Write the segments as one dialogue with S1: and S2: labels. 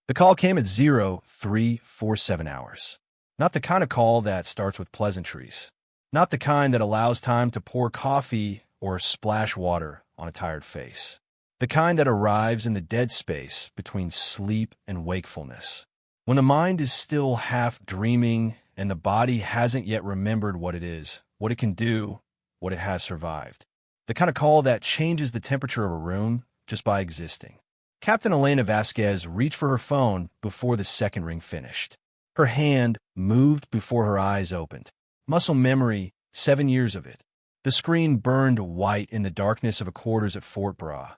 S1: The call came at 0347 hours. Not the kind of call that starts with pleasantries. Not the kind that allows time to pour coffee or splash water on a tired face. The kind that arrives in the dead space between sleep and wakefulness. When the mind is still half dreaming and the body hasn't yet remembered what it is, what it can do, what it has survived. The kind of call that changes the temperature of a room just by existing. Captain Elena Vasquez reached for her phone before the second ring finished. Her hand moved before her eyes opened. Muscle memory, 7 years of it. The screen burned white in the darkness of a quarters at Fort Bras,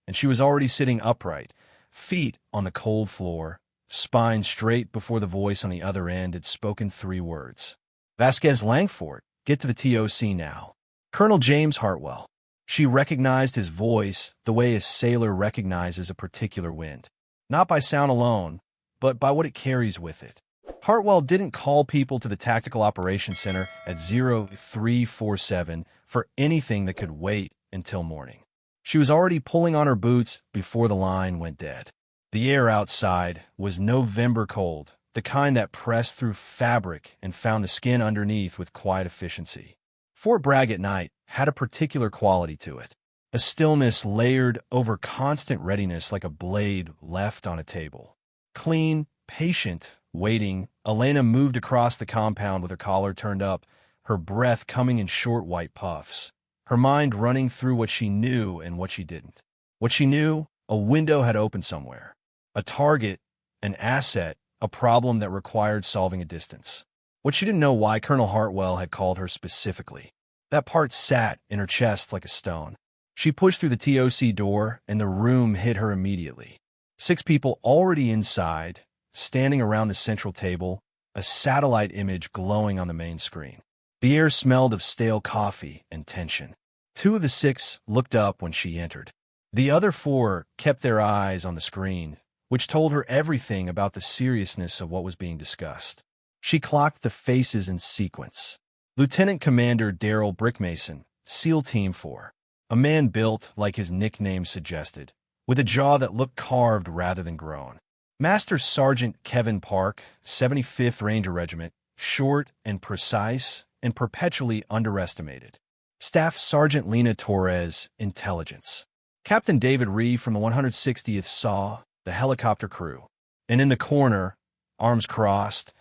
S1: and she was already sitting upright, feet on the cold floor, spine straight before the voice on the other end had spoken 3 words. Vasquez Langford, get to the TOC now. Colonel James Hartwell. She recognized his voice the way a sailor recognizes a particular wind. Not by sound alone, but by what it carries with it. Hartwell didn't call people to the Tactical Operations Center at 0347 for anything that could wait until morning. She was already pulling on her boots before the line went dead. The air outside was November cold, the kind that pressed through fabric and found the skin underneath with quiet efficiency. Fort Bragg at night had a particular quality to it, a stillness layered over constant readiness like a blade left on a table. Clean, patient, waiting, Elena moved across the compound with her collar turned up, her breath coming in short white puffs, her mind running through what she knew and what she didn't. What she knew, a window had opened somewhere, a target, an asset, a problem that required solving at distance. What she didn't know why Colonel Hartwell had called her specifically. That part sat in her chest like a stone. She pushed through the TOC door, and the room hit her immediately. 6 people already inside, standing around the central table, a satellite image glowing on the main screen. The air smelled of stale coffee and tension. 2 of the 6 looked up when she entered. The other 4 kept their eyes on the screen, which told her everything about the seriousness of what was being discussed. She clocked the faces in sequence. Lieutenant Commander Daryl Brickmason, SEAL Team 4. A man built, like his nickname suggested, with a jaw that looked carved rather than grown. Master Sergeant Kevin Park, 75th Ranger Regiment, short and precise and perpetually underestimated. Staff Sergeant Lena Torres, Intelligence. Captain David Ree from the 160th SAW, the helicopter crew. And in the corner, arms crossed,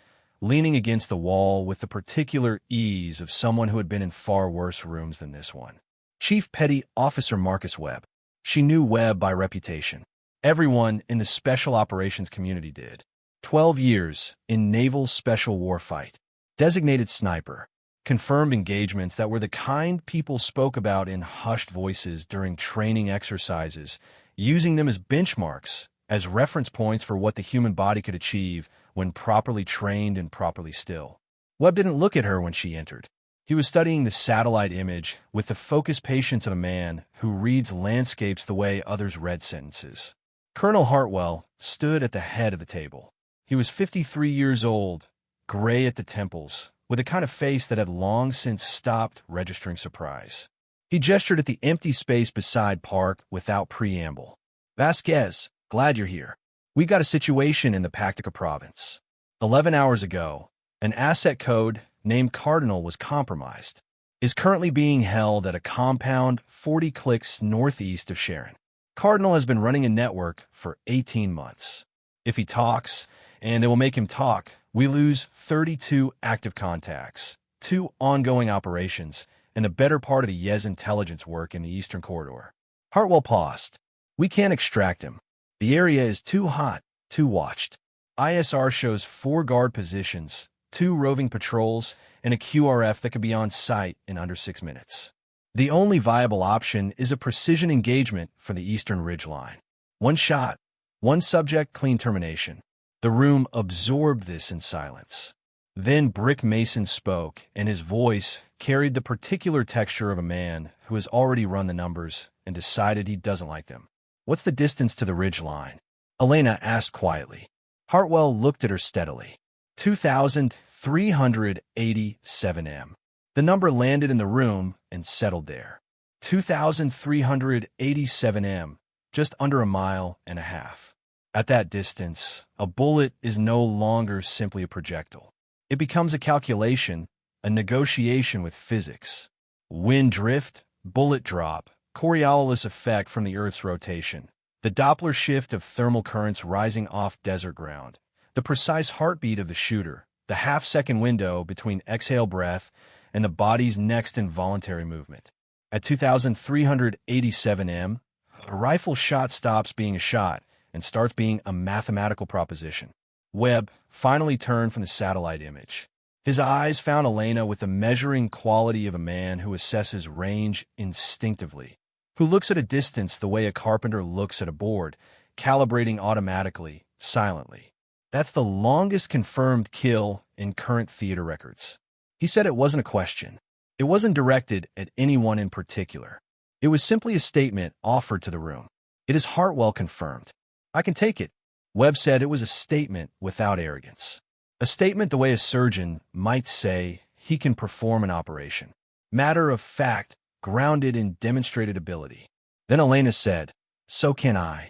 S1: leaning against the wall with the particular ease of someone who had been in far worse rooms than this one. Chief Petty Officer Marcus Webb. She knew Webb by reputation. Everyone in the Special Operations community did. 12 years in Naval Special Warfight. Designated sniper. Confirmed engagements that were the kind people spoke about in hushed voices during training exercises, using them as benchmarks, as reference points for what the human body could achieve when properly trained and properly still. Webb didn't look at her when she entered. He was studying the satellite image with the focused patience of a man who reads landscapes the way others read sentences. Colonel Hartwell stood at the head of the table. He was 53 years old, gray at the temples, with a kind of face that had long since stopped registering surprise. He gestured at the empty space beside Park without preamble. Vasquez, glad you're here. We got a situation in the Pactica province. 11 hours ago, an asset code named Cardinal was compromised. Is currently being held at a compound 40 clicks northeast of Sharon. Cardinal has been running a network for 18 months. If he talks, and it will make him talk, we lose 32 active contacts, 2 ongoing operations, and the better part of the Yes intelligence work in the Eastern Corridor. Hartwell paused. We can't extract him. The area is too hot, too watched. ISR shows 4 guard positions, 2 roving patrols, and a QRF that could be on site in under 6 minutes. The only viable option is a precision engagement for the Eastern Ridgeline. 1 shot, 1 subject, clean termination. The room absorbed this in silence. Then Brick Mason spoke, and his voice carried the particular texture of a man who has already run the numbers and decided he doesn't like them. What's the distance to the ridge line? Elena asked quietly. Hartwell looked at her steadily. 2,387 m. The number landed in the room and settled there. 2,387 m, just under a mile and a half. At that distance, a bullet is no longer simply a projectile. It becomes a calculation, a negotiation with physics. Wind drift, bullet drop, Coriolis effect from the Earth's rotation, the Doppler shift of thermal currents rising off desert ground, the precise heartbeat of the shooter, the half-second window between exhale breath and the body's next involuntary movement. At 2,387 m, a rifle shot stops being a shot and starts being a mathematical proposition. Webb finally turned from the satellite image. His eyes found Elena with the measuring quality of a man who assesses range instinctively, who looks at a distance the way a carpenter looks at a board, calibrating automatically, silently. That's the longest confirmed kill in current theater records. He said it wasn't a question. It wasn't directed at anyone in particular. It was simply a statement offered to the room. It is Hartwell confirmed. I can take it. Webb said it was a statement without arrogance. A statement the way a surgeon might say he can perform an operation. Matter of fact, grounded in demonstrated ability. Then Elena said, "So can I."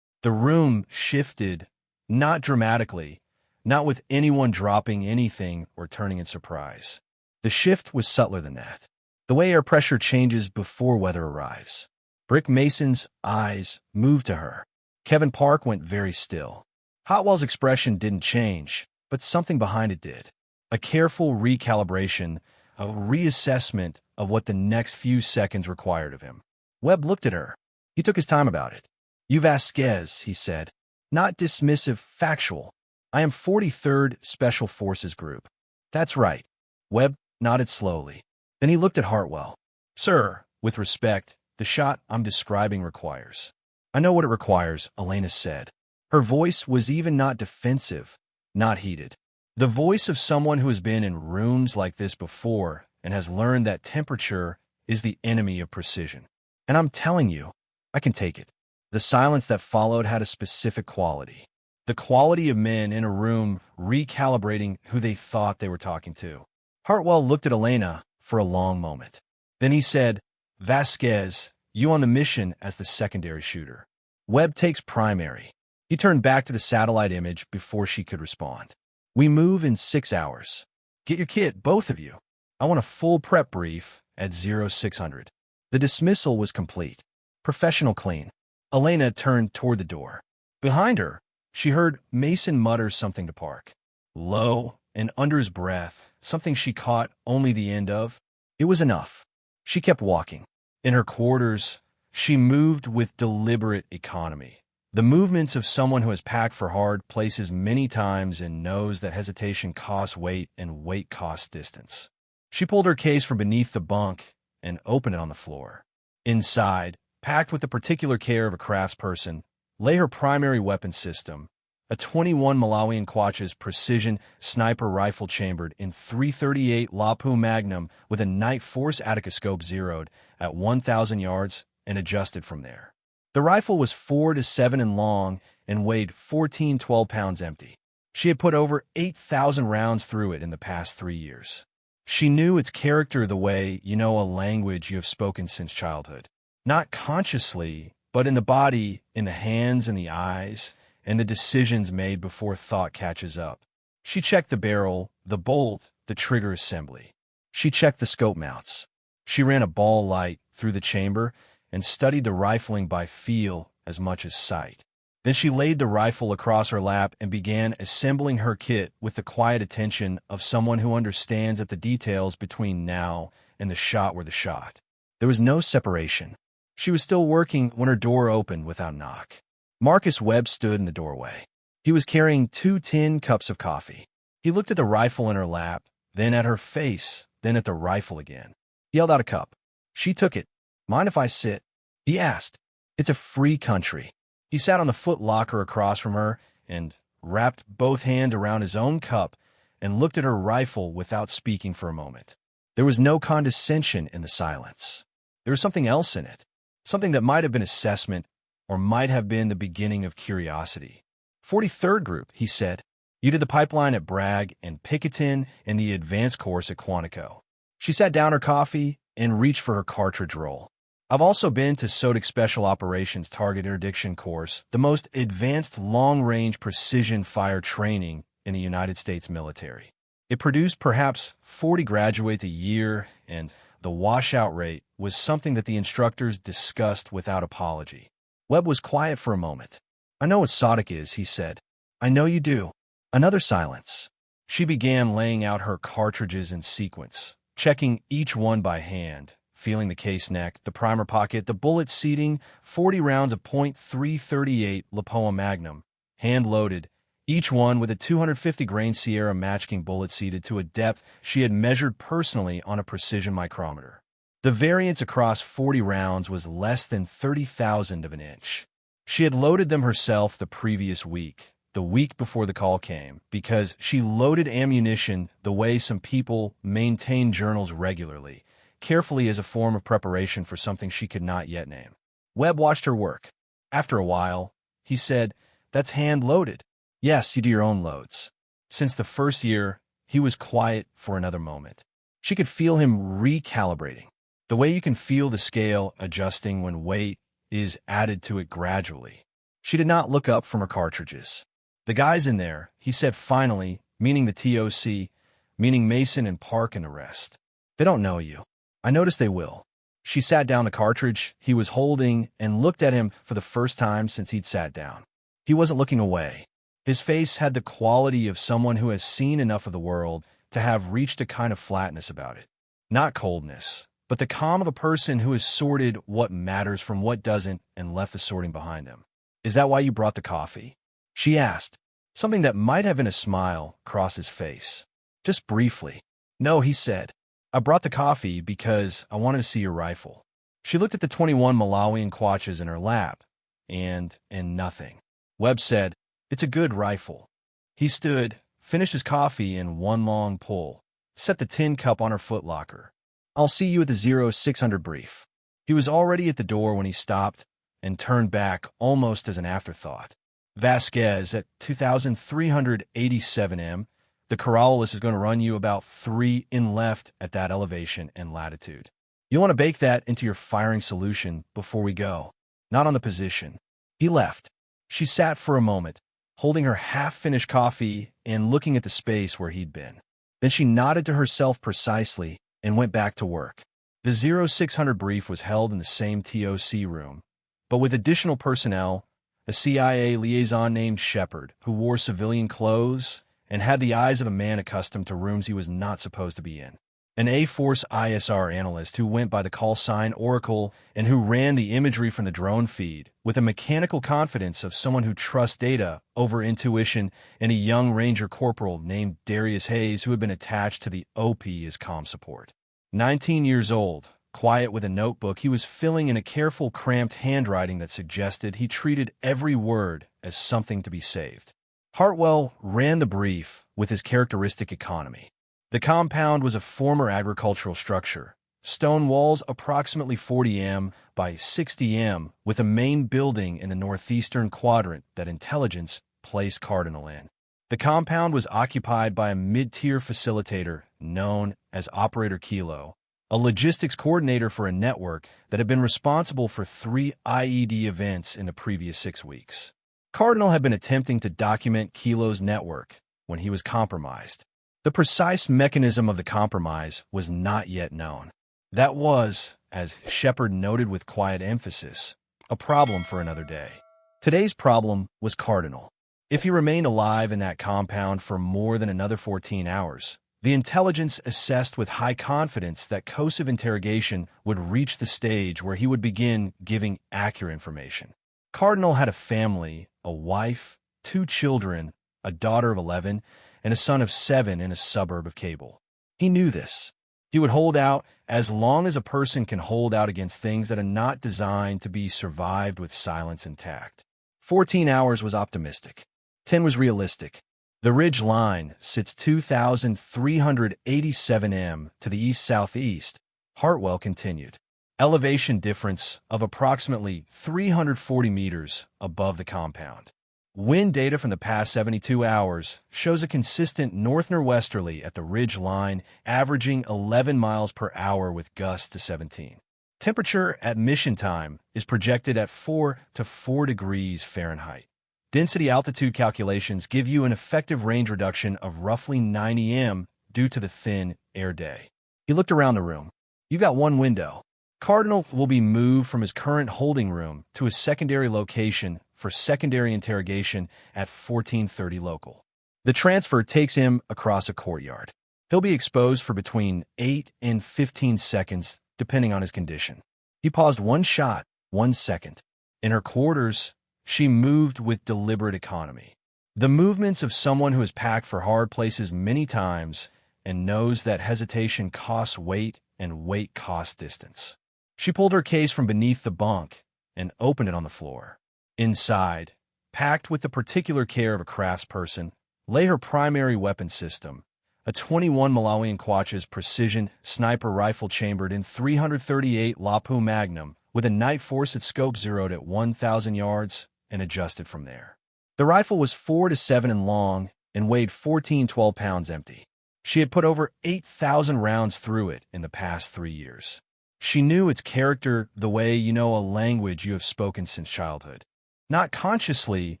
S1: The room shifted, not dramatically, not with anyone dropping anything or turning in surprise. The shift was subtler than that. The way air pressure changes before weather arrives. Brick Mason's eyes moved to her. Kevin Park went very still. Hotwell's expression didn't change, but something behind it did. A careful recalibration, a reassessment of what the next few seconds required of him. Webb looked at her. He took his time about it. "You Vasquez," he said. "Not dismissive, factual. I am 43rd Special Forces Group." "That's right." Webb nodded slowly. Then he looked at Hartwell. "Sir, with respect, the shot I'm describing requires." "I know what it requires," Elena said. Her voice was even not defensive, not heated. The voice of someone who has been in rooms like this before and has learned that temperature is the enemy of precision. "And I'm telling you, I can take it." The silence that followed had a specific quality. The quality of men in a room recalibrating who they thought they were talking to. Hartwell looked at Elena for a long moment. Then he said, "Vasquez, you on the mission as the secondary shooter. Webb takes primary." He turned back to the satellite image before she could respond. "We move in 6 hours. Get your kit, both of you. I want a full prep brief at 0600. The dismissal was complete. Professional clean. Elena turned toward the door. Behind her, she heard Mason mutter something to Park. Low and under his breath, something she caught only the end of. It was enough. She kept walking. In her quarters, she moved with deliberate economy. The movements of someone who has packed for hard places many times and knows that hesitation costs weight and weight costs distance. She pulled her case from beneath the bunk and opened it on the floor. Inside, packed with the particular care of a craftsperson, lay her primary weapon system, a 21 Malawian Quach's precision sniper rifle chambered in .338 Lapu Magnum with a Night Force Atticuscope zeroed at 1,000 yards and adjusted from there. The rifle was 4 to 7 in long and weighed 12 pounds empty. She had put over 8,000 rounds through it in the past 3 years. She knew its character the way you know a language you have spoken since childhood. Not consciously, but in the body, in the hands and the eyes, and the decisions made before thought catches up. She checked the barrel, the bolt, the trigger assembly. She checked the scope mounts. She ran a ball light through the chamber and studied the rifling by feel as much as sight. Then she laid the rifle across her lap and began assembling her kit with the quiet attention of someone who understands that the details between now and the shot were the shot. There was no separation. She was still working when her door opened without knock. Marcus Webb stood in the doorway. He was carrying 2 tin cups of coffee. He looked at the rifle in her lap, then at her face, then at the rifle again. He held out a cup. She took it. "Mind if I sit?" he asked. "It's a free country." He sat on the foot locker across from her and wrapped both hands around his own cup and looked at her rifle without speaking for a moment. There was no condescension in the silence. There was something else in it, something that might have been assessment or might have been the beginning of curiosity. 43rd Group, he said. "You did the pipeline at Bragg and Picketon and the advanced course at Quantico." She sat down her coffee and reached for her cartridge roll. I've also been to SODIC Special Operations Target Interdiction Course, the most advanced long-range precision fire training in the United States military. It produced perhaps 40 graduates a year, and the washout rate was something that the instructors discussed without apology. Webb was quiet for a moment. I know what SODIC is, he said. I know you do. Another silence. She began laying out her cartridges in sequence, checking each one by hand, feeling the case neck, the primer pocket, the bullet seating, 40 rounds of .338 Lipoa Magnum, hand-loaded, each one with a 250-grain Sierra Match King bullet seated to a depth she had measured personally on a precision micrometer. The variance across 40 rounds was less than 30,000 of an inch. She had loaded them herself the previous week, the week before the call came, because she loaded ammunition the way some people maintain journals regularly, carefully as a form of preparation for something she could not yet name. Webb watched her work. After a while, he said, "That's hand-loaded." "Yes, you do your own loads." Since the first year, he was quiet for another moment. She could feel him recalibrating, the way you can feel the scale adjusting when weight is added to it gradually. She did not look up from her cartridges. "The guys in there," he said finally, meaning the TOC, meaning Mason and Park and the rest. "They don't know you. I noticed they will." She sat down the cartridge he was holding and looked at him for the first time since he'd sat down. He wasn't looking away. His face had the quality of someone who has seen enough of the world to have reached a kind of flatness about it. Not coldness, but the calm of a person who has sorted what matters from what doesn't and left the sorting behind them. "Is that why you brought the coffee?" she asked. Something that might have been a smile crossed his face. Just briefly. "No," he said. "I brought the coffee because I wanted to see your rifle." She looked at the 21 Malawian Quatches in her lap, and nothing. Webb said, "It's a good rifle." He stood, finished his coffee in one long pull, set the tin cup on her footlocker. "I'll see you at the 0600 brief." He was already at the door when he stopped and turned back almost as an afterthought. "Vasquez at 2387 m. The Corrales is going to run you about 3 in left at that elevation and latitude. You'll want to bake that into your firing solution before we go. Not on the position." He left. She sat for a moment, holding her half-finished coffee and looking at the space where he'd been. Then she nodded to herself precisely and went back to work. The 0600 brief was held in the same TOC room, but with additional personnel, a CIA liaison named Shepard, who wore civilian clothes and had the eyes of a man accustomed to rooms he was not supposed to be in. An A-Force ISR analyst who went by the call sign Oracle and who ran the imagery from the drone feed with a mechanical confidence of someone who trusts data over intuition, and a young Ranger Corporal named Darius Hayes who had been attached to the OP as comm support. 19 years old, quiet with a notebook, he was filling in a careful, cramped handwriting that suggested he treated every word as something to be saved. Hartwell ran the brief with his characteristic economy. The compound was a former agricultural structure, stone walls approximately 40 m by 60 m, with a main building in the northeastern quadrant that intelligence placed Cardinal in. The compound was occupied by a mid-tier facilitator known as Operator Kilo, a logistics coordinator for a network that had been responsible for 3 IED events in the previous 6 weeks. Cardinal had been attempting to document Kilo's network when he was compromised. The precise mechanism of the compromise was not yet known. That was, as Shepard noted with quiet emphasis, a problem for another day. Today's problem was Cardinal. If he remained alive in that compound for more than another 14 hours, the intelligence assessed with high confidence that coercive interrogation would reach the stage where he would begin giving accurate information. Cardinal had a family, a wife, 2 children, a daughter of 11, and a son of 7 in a suburb of Cable. He knew this. He would hold out as long as a person can hold out against things that are not designed to be survived with silence and tact. 14 hours was optimistic. 10 was realistic. The ridge line sits 2,387 m to the east-southeast, Hartwell continued. Elevation difference of approximately 340 meters above the compound. Wind data from the past 72 hours shows a consistent north-northwesterly at the ridge line, averaging 11 miles per hour with gusts to 17. Temperature at mission time is projected at 4 to 4 degrees Fahrenheit. Density-altitude calculations give you an effective range reduction of roughly 90 m due to the thin air day. He looked around the room. You've got one window. Cardinal will be moved from his current holding room to his secondary location for secondary interrogation at 14:30 local. The transfer takes him across a courtyard. He'll be exposed for between 8 and 15 seconds, depending on his condition. He paused 1 shot, 1 second. In her quarters, she moved with deliberate economy. The movements of someone who has packed for hard places many times and knows that hesitation costs weight and weight costs distance. She pulled her case from beneath the bunk and opened it on the floor. Inside, packed with the particular care of a craftsperson, lay her primary weapon system, a 21 Malawian Quachas precision sniper rifle chambered in 338 Lapu Magnum with a night force at scope zeroed at 1,000 yards and adjusted from there. The rifle was 4 to 7 in long and weighed 12 pounds empty. She had put over 8,000 rounds through it in the past 3 years. She knew its character the way you know a language you have spoken since childhood. Not consciously,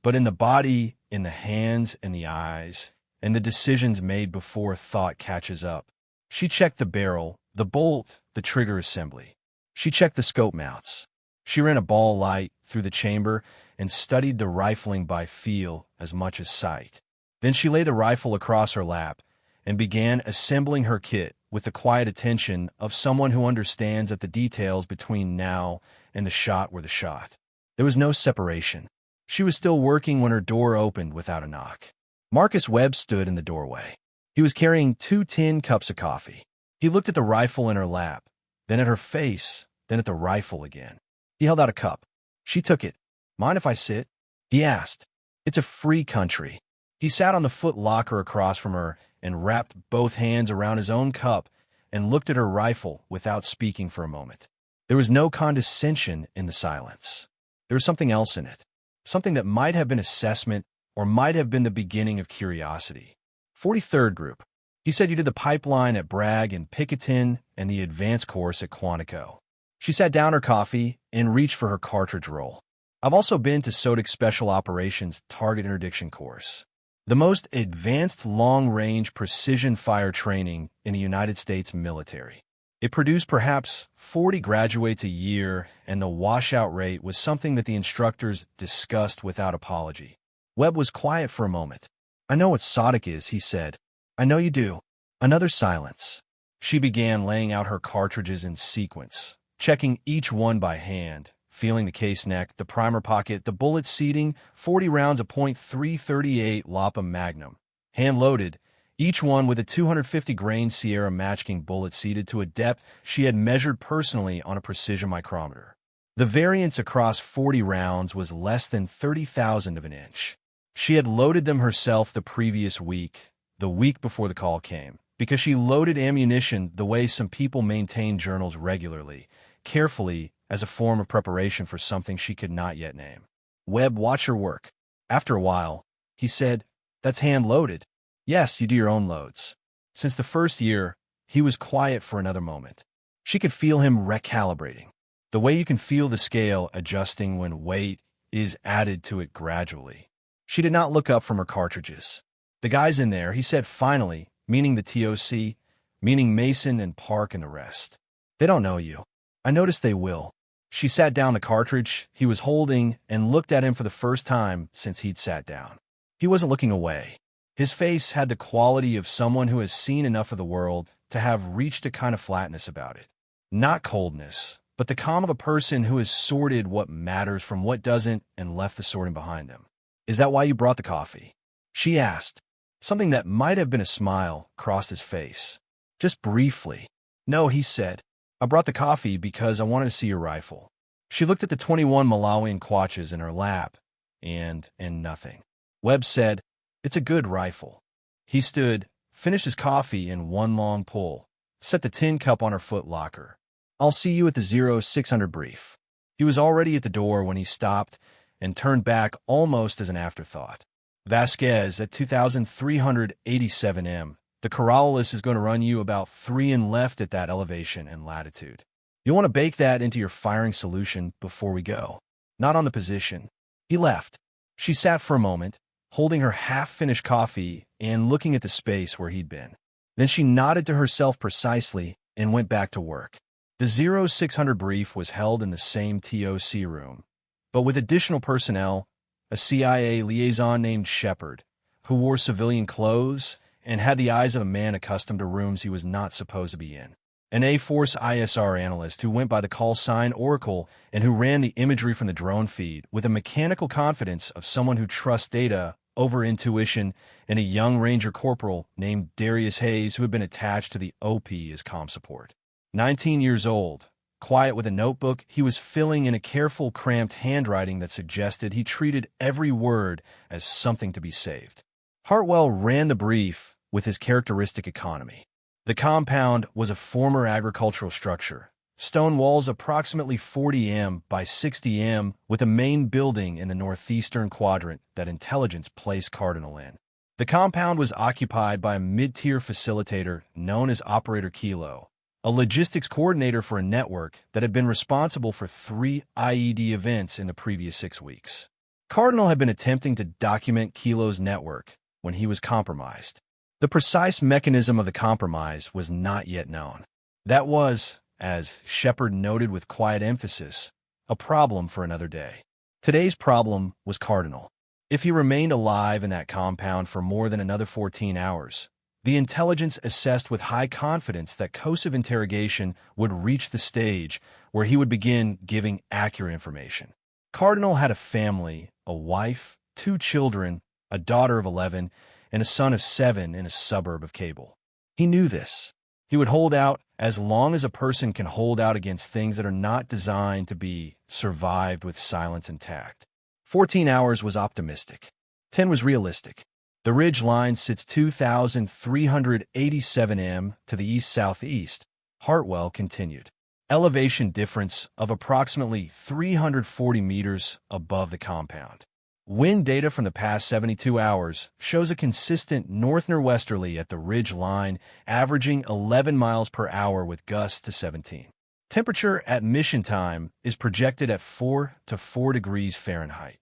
S1: but in the body, in the hands, and the eyes, and the decisions made before thought catches up. She checked the barrel, the bolt, the trigger assembly. She checked the scope mounts. She ran a ball light through the chamber and studied the rifling by feel as much as sight. Then she laid the rifle across her lap and began assembling her kit with the quiet attention of someone who understands that the details between now and the shot were the shot. There was no separation. She was still working when her door opened without a knock. Marcus Webb stood in the doorway. He was carrying 2 tin cups of coffee. He looked at the rifle in her lap, then at her face, then at the rifle again. He held out a cup. She took it. "Mind if I sit?" he asked. "It's a free country." He sat on the foot locker across from her and wrapped both hands around his own cup and looked at her rifle without speaking for a moment. There was no condescension in the silence. There was something else in it, something that might have been assessment or might have been the beginning of curiosity. 43rd Group. He said you did the pipeline at Bragg and Picketon and the advanced course at Quantico. She sat down her coffee and reached for her cartridge roll. "I've also been to SODIC Special Operations Target Interdiction course, the most advanced long-range precision fire training in the United States military. It produced perhaps 40 graduates a year, and the washout rate was something that the instructors discussed without apology." Webb was quiet for a moment. "I know what SODIC is," he said. "I know you do." Another silence. She began laying out her cartridges in sequence, checking each one by hand, feeling the case neck, the primer pocket, the bullet seating, 40 rounds of .338 Lapa Magnum, hand-loaded, each one with a 250-grain Sierra Match King bullet seated to a depth she had measured personally on a precision micrometer. The variance across 40 rounds was less than 30,000 of an inch. She had loaded them herself the previous week, the week before the call came, because she loaded ammunition the way some people maintain journals regularly, carefully, as a form of preparation for something she could not yet name. Webb watched her work. After a while, he said, "That's hand-loaded." "Yes, you do your own loads." Since the first year, he was quiet for another moment. She could feel him recalibrating, the way you can feel the scale adjusting when weight is added to it gradually. She did not look up from her cartridges. "The guys in there," he said finally, meaning the TOC, meaning Mason and Park and the rest. "They don't know you. I noticed they will." She sat down the cartridge he was holding and looked at him for the first time since he'd sat down. He wasn't looking away. His face had the quality of someone who has seen enough of the world to have reached a kind of flatness about it. Not coldness, but the calm of a person who has sorted what matters from what doesn't and left the sorting behind them. "Is that why you brought the coffee?" she asked. Something that might have been a smile crossed his face. Just briefly. "No," he said. "I brought the coffee because I wanted to see your rifle." She looked at the 21 Malawian Quachas in her lap, and nothing. Webb said, "It's a good rifle." He stood, finished his coffee in one long pull, set the tin cup on her foot locker. "I'll see you at the 0600 brief." He was already at the door when he stopped and turned back almost as an afterthought. "Vasquez at 2,387 m. The Corrales is going to run you about 3 and left at that elevation and latitude." You'll want to bake that into your firing solution before we go. Not on the position. He left. She sat for a moment, holding her half-finished coffee and looking at the space where he'd been. Then she nodded to herself precisely and went back to work. The 0600 brief was held in the same TOC room, but with additional personnel, a CIA liaison named Shepard, who wore civilian clothes and had the eyes of a man accustomed to rooms he was not supposed to be in. An A-Force ISR analyst who went by the call sign Oracle and who ran the imagery from the drone feed with a mechanical confidence of someone who trusts data over intuition, and a young Ranger Corporal named Darius Hayes who had been attached to the OP as comm support. 19 years old, quiet with a notebook he was filling in a careful, cramped handwriting that suggested he treated every word as something to be saved. Hartwell ran the brief with his characteristic economy. The compound was a former agricultural structure, stone walls approximately 40 m by 60 m with a main building in the northeastern quadrant that intelligence placed Cardinal in. The compound was occupied by a mid-tier facilitator known as Operator Kilo, a logistics coordinator for a network that had been responsible for 3 IED events in the previous 6 weeks. Cardinal had been attempting to document Kilo's network when he was compromised. The precise mechanism of the compromise was not yet known. That was, as Shepard noted with quiet emphasis, a problem for another day. Today's problem was Cardinal. If he remained alive in that compound for more than another 14 hours, the intelligence assessed with high confidence that coercive interrogation would reach the stage where he would begin giving accurate information. Cardinal had a family, a wife, 2 children, a daughter of 11, and a son of 7 in a suburb of Cable. He knew this. He would hold out as long as a person can hold out against things that are not designed to be survived with silence and tact. 14 hours was optimistic. 10 was realistic. The ridge line sits 2,387 m to the east-southeast, Hartwell continued. Elevation difference of approximately 340 meters above the compound. Wind data from the past 72 hours shows a consistent north-northwesterly at the ridge line, averaging 11 miles per hour with gusts to 17. Temperature at mission time is projected at 4 to 4 degrees Fahrenheit.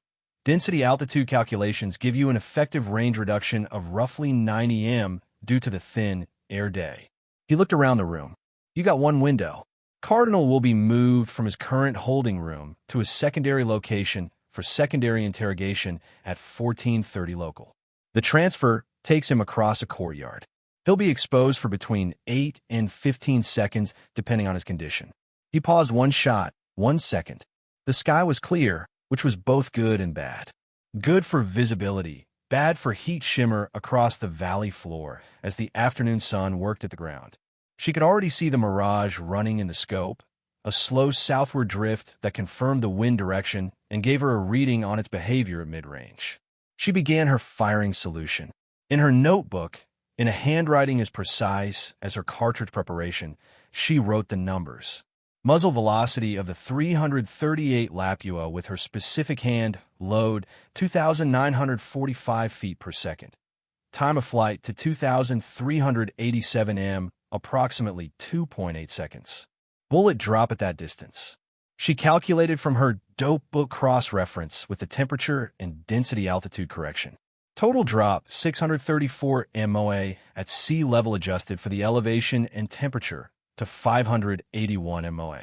S1: Density-altitude calculations give you an effective range reduction of roughly 90 m due to the thin air day. He looked around the room. You got one window. Cardinal will be moved from his current holding room to his secondary location for secondary interrogation at 14:30 local. The transfer takes him across a courtyard. He'll be exposed for between 8 and 15 seconds depending on his condition. He paused 1 shot, 1 second. The sky was clear, which was both good and bad. Good for visibility, bad for heat shimmer across the valley floor as the afternoon sun worked at the ground. She could already see the mirage running in the scope, a slow southward drift that confirmed the wind direction and gave her a reading on its behavior at mid-range. She began her firing solution. In her notebook, in a handwriting as precise as her cartridge preparation, she wrote the numbers. Muzzle velocity of the 338 Lapua with her specific hand, load 2,945 feet per second. Time of flight to 2,387 m, approximately 2.8 seconds. Bullet drop at that distance. She calculated from her dope book cross-reference with the temperature and density altitude correction. Total drop 634 MOA at sea level adjusted for the elevation and temperature to 581 MOA.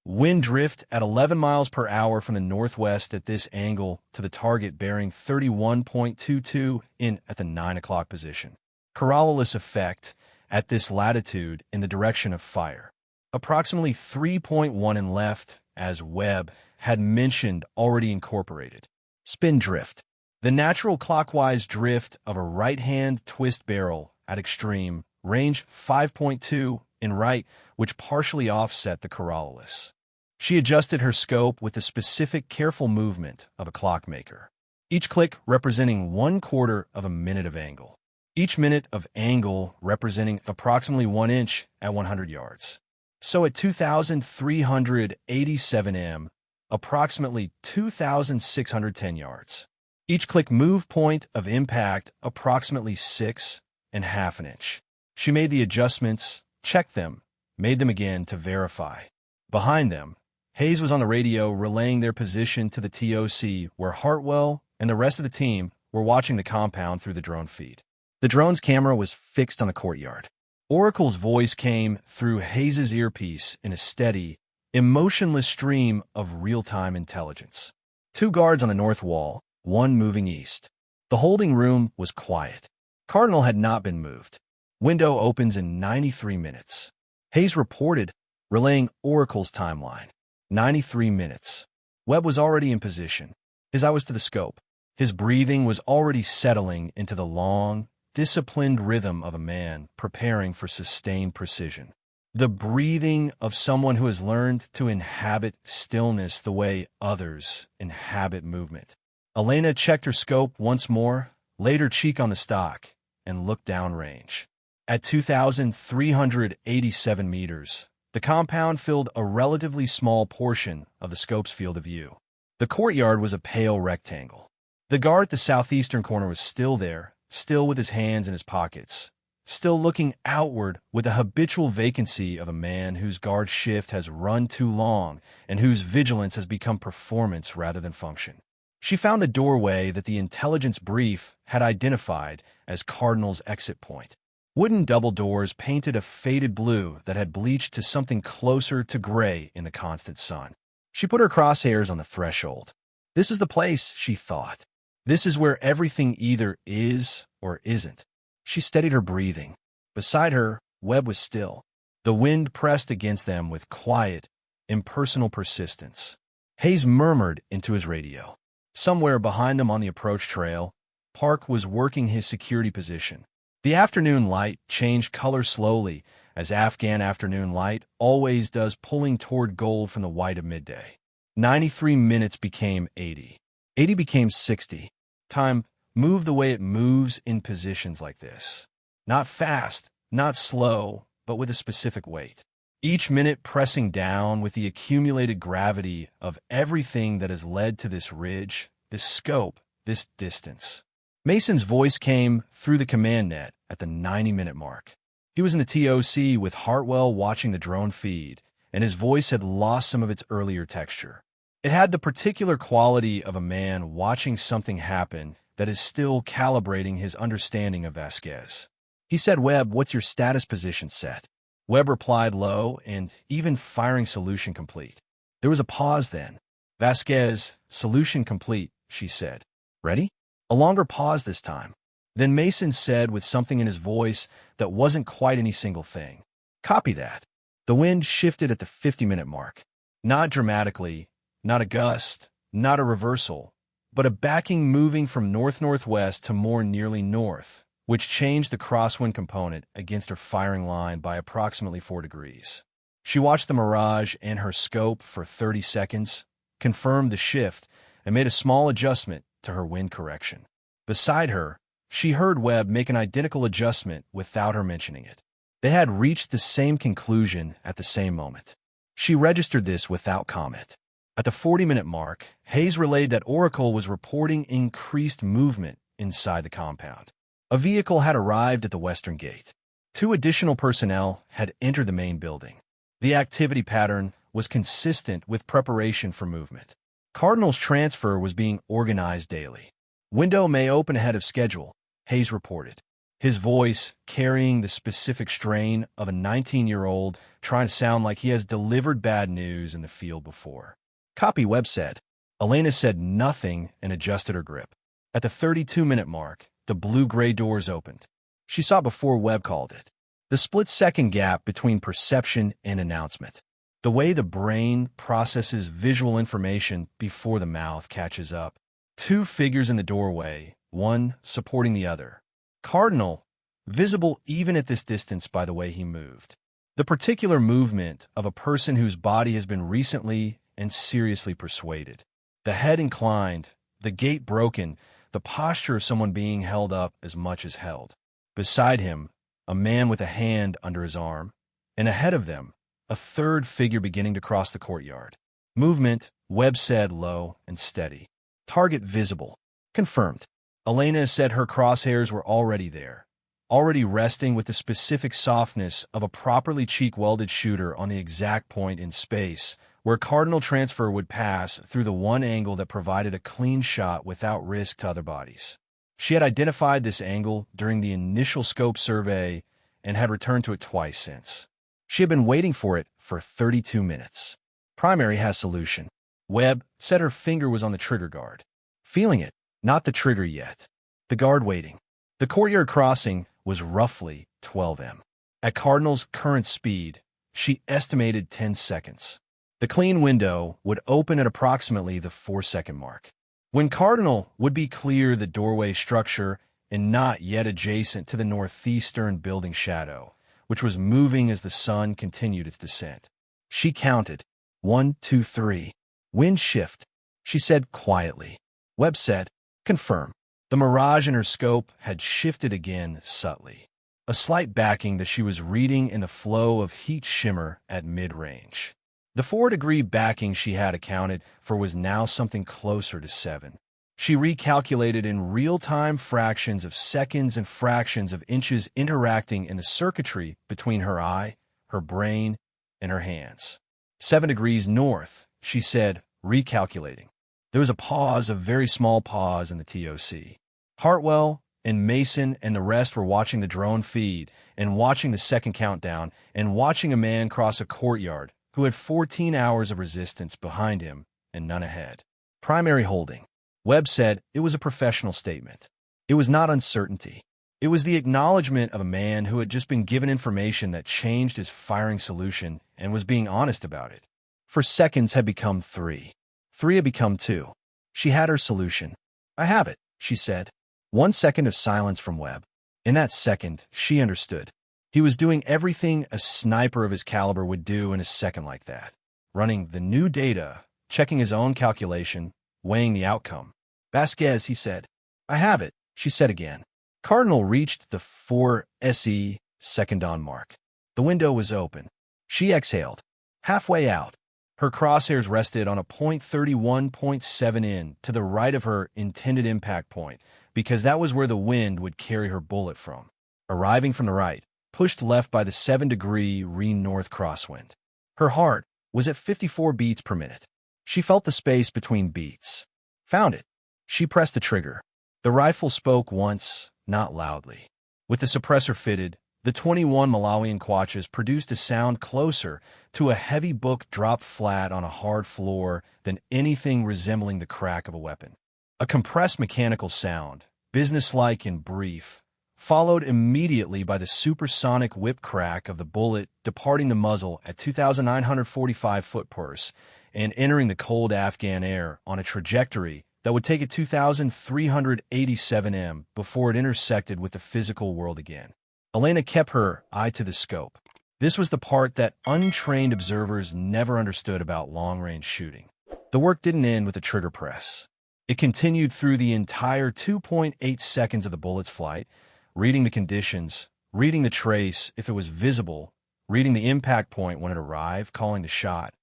S1: Wind drift at 11 miles per hour from the northwest at this angle to the target bearing 31.22 in at the 9 o'clock position. Coriolis effect at this latitude in the direction of fire. Approximately 3.1 in left, as Webb had mentioned already incorporated. Spin drift. The natural clockwise drift of a right-hand twist barrel at extreme, range 5.2 in right, which partially offset the Coriolis. She adjusted her scope with the specific careful movement of a clockmaker. Each click representing 1/4 of a minute of angle. Each minute of angle representing approximately 1 inch at 100 yards. So at 2,387 m, approximately 2,610 yards. Each click move point of impact approximately 6.5 inches. She made the adjustments, checked them, made them again to verify. Behind them, Hayes was on the radio relaying their position to the TOC, where Hartwell and the rest of the team were watching the compound through the drone feed. The drone's camera was fixed on the courtyard. Oracle's voice came through Hayes' earpiece in a steady, emotionless stream of real-time intelligence. 2 guards on the north wall, 1 moving east. The holding room was quiet. Cardinal had not been moved. Window opens in 93 minutes. Hayes reported, relaying Oracle's timeline. 93 minutes. Webb was already in position. His eye was to the scope. His breathing was already settling into the long, disciplined rhythm of a man preparing for sustained precision. The breathing of someone who has learned to inhabit stillness the way others inhabit movement. Elena checked her scope once more, laid her cheek on the stock, and looked downrange. At 2,387 meters, the compound filled a relatively small portion of the scope's field of view. The courtyard was a pale rectangle. The guard at the southeastern corner was still there, still with his hands in his pockets, still looking outward with the habitual vacancy of a man whose guard shift has run too long and whose vigilance has become performance rather than function. She found the doorway that the intelligence brief had identified as Cardinal's exit point. Wooden double doors painted a faded blue that had bleached to something closer to gray in the constant sun. She put her crosshairs on the threshold. This is the place, she thought. This is where everything either is or isn't. She steadied her breathing. Beside her, Webb was still. The wind pressed against them with quiet, impersonal persistence. Hayes murmured into his radio. Somewhere behind them on the approach trail, Park was working his security position. The afternoon light changed color slowly, as Afghan afternoon light always does, pulling toward gold from the white of midday. 93 minutes became 80. 80 became 60. Time moved the way it moves in positions like this. Not fast, not slow, but with a specific weight. Each minute pressing down with the accumulated gravity of everything that has led to this ridge, this scope, this distance. Mason's voice came through the command net at the 90-minute mark. He was in the TOC with Hartwell watching the drone feed, and his voice had lost some of its earlier texture. It had the particular quality of a man watching something happen that is still calibrating his understanding of Vasquez. He said, "Webb, what's your status position set?" Webb replied low and even firing solution complete. There was a pause then. "Vasquez, solution complete," she said. "Ready?" A longer pause this time. Then Mason said with something in his voice that wasn't quite any single thing, "Copy that." The wind shifted at the 50-minute mark. Not dramatically, not a gust, not a reversal, but a backing moving from north-northwest to more nearly north, which changed the crosswind component against her firing line by approximately 4 degrees. She watched the mirage and her scope for 30 seconds, confirmed the shift, and made a small adjustment to her wind correction. Beside her, she heard Webb make an identical adjustment without her mentioning it. They had reached the same conclusion at the same moment. She registered this without comment. At the 40-minute mark, Hayes relayed that Oracle was reporting increased movement inside the compound. A vehicle had arrived at the western gate. 2 additional personnel had entered the main building. The activity pattern was consistent with preparation for movement. Cardinal's transfer was being organized daily. "Window may open ahead of schedule," Hayes reported, his voice carrying the specific strain of a 19-year-old trying to sound like he has delivered bad news in the field before. "Copy," Webb said. Elena said nothing and adjusted her grip. At the 32-minute mark, the blue-gray doors opened. She saw it before Webb called it. The split-second gap between perception and announcement. The way the brain processes visual information before the mouth catches up. 2 figures in the doorway, one supporting the other. Cardinal, visible even at this distance by the way he moved. The particular movement of a person whose body has been recently and seriously persuaded. The head inclined, the gait broken, the posture of someone being held up as much as held. Beside him, a man with a hand under his arm, and ahead of them, a third figure beginning to cross the courtyard. "Movement," Webb said low and steady. "Target visible." "Confirmed." Elena said her crosshairs were already there. already resting with the specific softness of a properly cheek-welded shooter on the exact point in space where cardinal transfer would pass through the one angle that provided a clean shot without risk to other bodies. She had identified this angle during the initial scope survey and had returned to it twice since. She had been waiting for it for 32 minutes. Primary has solution. Webb said her finger was on the trigger guard. Feeling it, not the trigger yet. The guard waiting. The courtyard crossing was roughly 12 m. At Cardinal's current speed, she estimated 10 seconds. The clean window would open at approximately the 4-second mark. When Cardinal would be clear the doorway structure and not yet adjacent to the northeastern building shadow, which was moving as the sun continued its descent. She counted. 1, 2, 3. Wind shift, she said quietly. Webb said, confirm. The mirage in her scope had shifted again subtly. A slight backing that she was reading in the flow of heat shimmer at mid-range. The 4-degree backing she had accounted for was now something closer to 7. She recalculated in real-time fractions of seconds and fractions of inches interacting in the circuitry between her eye, her brain, and her hands. 7 degrees north, she said, recalculating. There was a pause, a very small pause in the TOC. Hartwell and Mason and the rest were watching the drone feed and watching the second countdown and watching a man cross a courtyard who had 14 hours of resistance behind him and none ahead. Primary holding. Webb said it was a professional statement. It was not uncertainty. It was the acknowledgement of a man who had just been given information that changed his firing solution and was being honest about it. For seconds had become 3. 3 had become 2. She had her solution. I have it, she said. 1 second of silence from Webb. In that second, she understood. He was doing everything a sniper of his caliber would do in a second like that. Running the new data, checking his own calculation, weighing the outcome. Vasquez, he said. I have it, she said again. Cardinal reached the 4 SE second on mark. The window was open. She exhaled. Halfway out, her crosshairs rested on a .31.7 in to the right of her intended impact point, because that was where the wind would carry her bullet from. Arriving from the right, pushed left by the 7-degree north crosswind. Her heart was at 54 beats per minute. She felt the space between beats. Found it. She pressed the trigger. The rifle spoke once, not loudly. With the suppressor fitted, the 21 Malawian Quatches produced a sound closer to a heavy book dropped flat on a hard floor than anything resembling the crack of a weapon. A compressed mechanical sound, businesslike and brief, followed immediately by the supersonic whip crack of the bullet departing the muzzle at 2,945 foot-pulse and entering the cold Afghan air on a trajectory that would take it 2,387 m before it intersected with the physical world again. Elena kept her eye to the scope. This was the part that untrained observers never understood about long-range shooting. The work didn't end with the trigger press. It continued through the entire 2.8 seconds of the bullet's flight, reading the conditions, reading the trace if it was visible, reading the impact point when it arrived, calling the shot,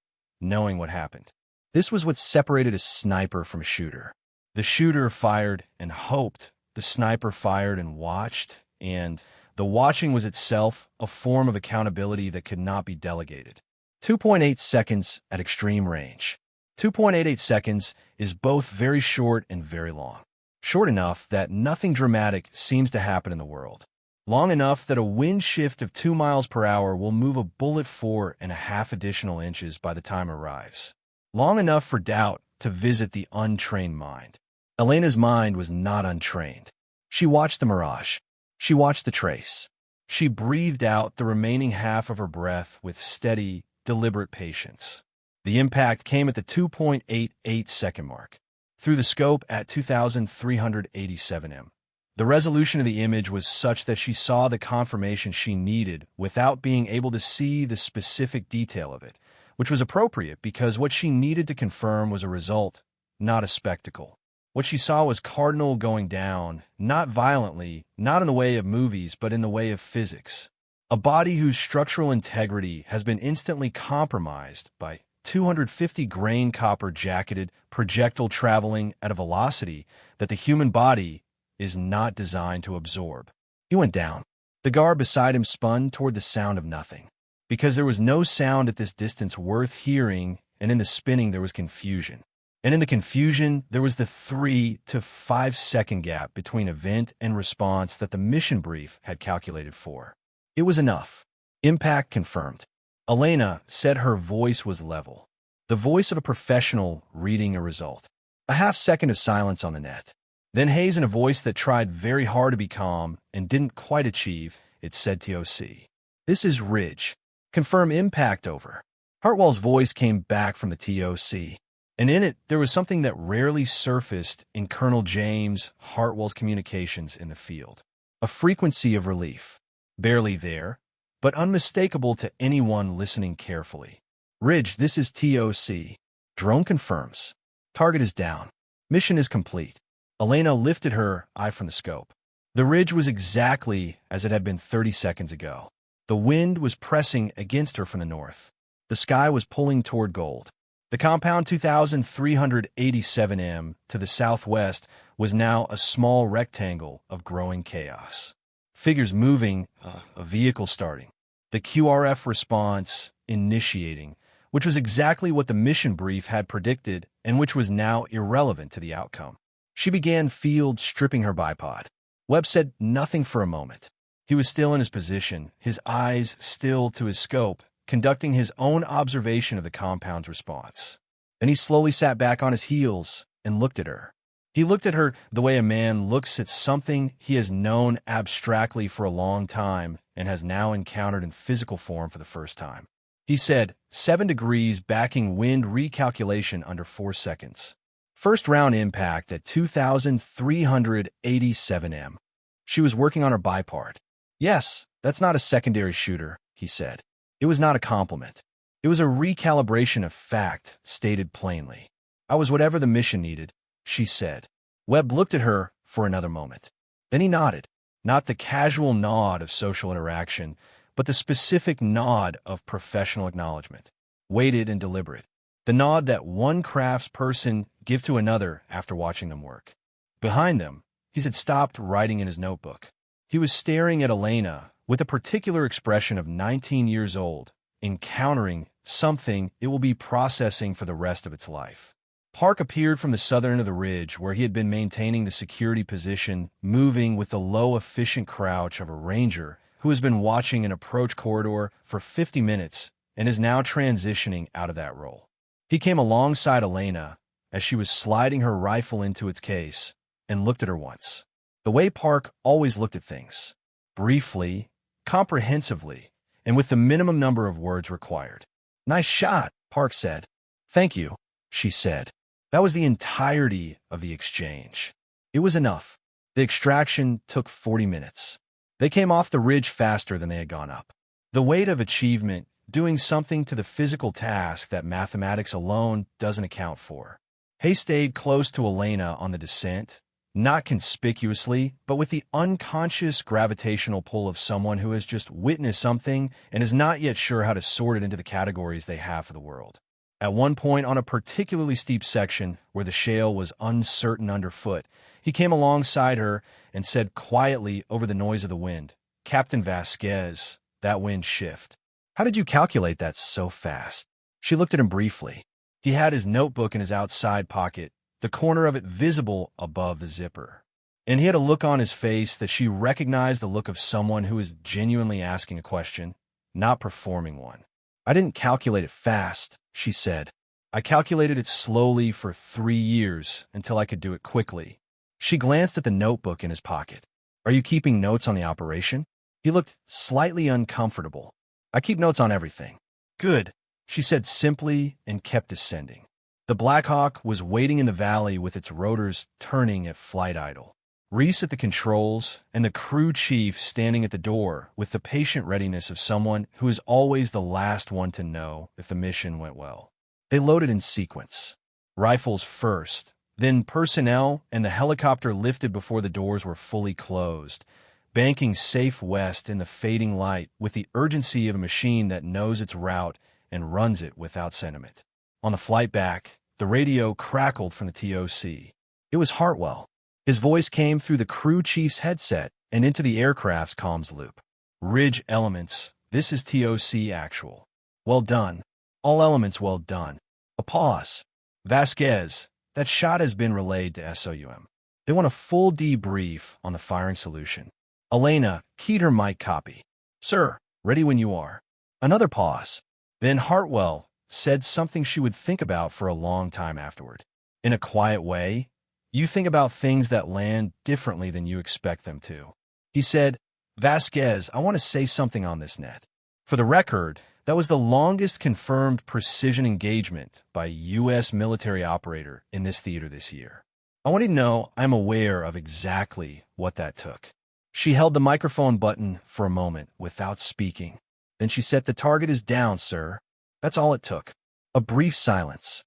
S1: knowing what happened. This was what separated a sniper from a shooter. The shooter fired and hoped, the sniper fired and watched, and the watching was itself a form of accountability that could not be delegated. 2.8 seconds at extreme range. 2.88 seconds is both very short and very long. Short enough that nothing dramatic seems to happen in the world. Long enough that a wind shift of 2 miles per hour will move a bullet 4.5 additional inches by the time it arrives. Long enough for doubt to visit the untrained mind. Elena's mind was not untrained. She watched the mirage. She watched the trace. She breathed out the remaining half of her breath with steady, deliberate patience. The impact came at the 2.88 second mark. Through the scope at 2,387 m. The resolution of the image was such that she saw the confirmation she needed without being able to see the specific detail of it, which was appropriate because what she needed to confirm was a result, not a spectacle. What she saw was Cardinal going down, not violently, not in the way of movies, but in the way of physics. A body whose structural integrity has been instantly compromised by 250-grain copper-jacketed projectile traveling at a velocity that the human body is not designed to absorb. He went down. The guard beside him spun toward the sound of nothing. Because there was no sound at this distance worth hearing, and in the spinning there was confusion. And in the confusion, there was the 3 to 5 second gap between event and response that the mission brief had calculated for. It was enough. Impact confirmed. Elena said her voice was level. The voice of a professional reading a result. A half-second of silence on the net. Then Hayes, in a voice that tried very hard to be calm and didn't quite achieve, it said TOC. This is Ridge. Confirm impact over. Hartwell's voice came back from the TOC. And in it, there was something that rarely surfaced in Colonel James Hartwell's communications in the field. A frequency of relief. Barely there, but unmistakable to anyone listening carefully. Ridge, this is TOC. Drone confirms. Target is down. Mission is complete. Elena lifted her eye from the scope. The ridge was exactly as it had been 30 seconds ago. The wind was pressing against her from the north. The sky was pulling toward gold. The compound 2,387 m to the southwest was now a small rectangle of growing chaos. Figures moving, a vehicle starting. The QRF response initiating, which was exactly what the mission brief had predicted and which was now irrelevant to the outcome. She began field stripping her bipod. Webb said nothing for a moment. He was still in his position, his eyes still to his scope, conducting his own observation of the compound's response. Then he slowly sat back on his heels and looked at her. He looked at her the way a man looks at something he has known abstractly for a long time and has now encountered in physical form for the first time. He said, 7 degrees backing wind recalculation under 4 seconds. First round impact at 2,387 m. She was working on her bipod. Yes, that's not a secondary shooter, he said. It was not a compliment. It was a recalibration of fact, stated plainly. I was whatever the mission needed, she said. Webb looked at her for another moment. Then he nodded. Not the casual nod of social interaction, but the specific nod of professional acknowledgement. Weighted and deliberate. The nod that one craftsperson give to another after watching them work. Behind them, he had stopped writing in his notebook. He was staring at Elena with a particular expression of 19 years old, encountering something it will be processing for the rest of its life. Park appeared from the southern end of the ridge where he had been maintaining the security position, moving with the low, efficient crouch of a ranger who has been watching an approach corridor for 50 minutes and is now transitioning out of that role. He came alongside Elena as she was sliding her rifle into its case and looked at her once. The way Park always looked at things. Briefly, comprehensively, and with the minimum number of words required. Nice shot, Park said. Thank you, she said. That was the entirety of the exchange. It was enough. The extraction took 40 minutes. They came off the ridge faster than they had gone up. The weight of achievement, doing something to the physical task that mathematics alone doesn't account for. Hay stayed close to Elena on the descent, not conspicuously, but with the unconscious gravitational pull of someone who has just witnessed something and is not yet sure how to sort it into the categories they have for the world. At one point on a particularly steep section where the shale was uncertain underfoot, he came alongside her and said quietly over the noise of the wind, "Captain Vasquez, that wind shift. How did you calculate that so fast?" She looked at him briefly. He had his notebook in his outside pocket, the corner of it visible above the zipper. And he had a look on his face that she recognized, the look of someone who is genuinely asking a question, not performing one. "I didn't calculate it fast," she said. "I calculated it slowly for 3 years until I could do it quickly." She glanced at the notebook in his pocket. "Are you keeping notes on the operation?" He looked slightly uncomfortable. "I keep notes on everything." "Good," she said simply and kept descending. The Black Hawk was waiting in the valley with its rotors turning at flight idle. Reese at the controls and the crew chief standing at the door with the patient readiness of someone who is always the last one to know if the mission went well. They loaded in sequence. Rifles first, then personnel and the helicopter lifted before the doors were fully closed, banking safe west in the fading light with the urgency of a machine that knows its route and runs it without sentiment. On the flight back, the radio crackled from the TOC. It was Hartwell. His voice came through the crew chief's headset and into the aircraft's comms loop. Ridge elements. This is TOC actual. Well done. All elements well done. A pause. Vasquez. That shot has been relayed to SOUM. They want a full debrief on the firing solution. Elena keyed her mic copy. Sir, ready when you are. Another pause. Then Hartwell said something she would think about for a long time afterward. In a quiet way, you think about things that land differently than you expect them to. He said, Vasquez, I want to say something on this net. For the record, that was the longest confirmed precision engagement by a U.S. military operator in this theater this year. I want you to know I'm aware of exactly what that took. She held the microphone button for a moment without speaking. Then she said, the target is down, sir. That's all it took. A brief silence.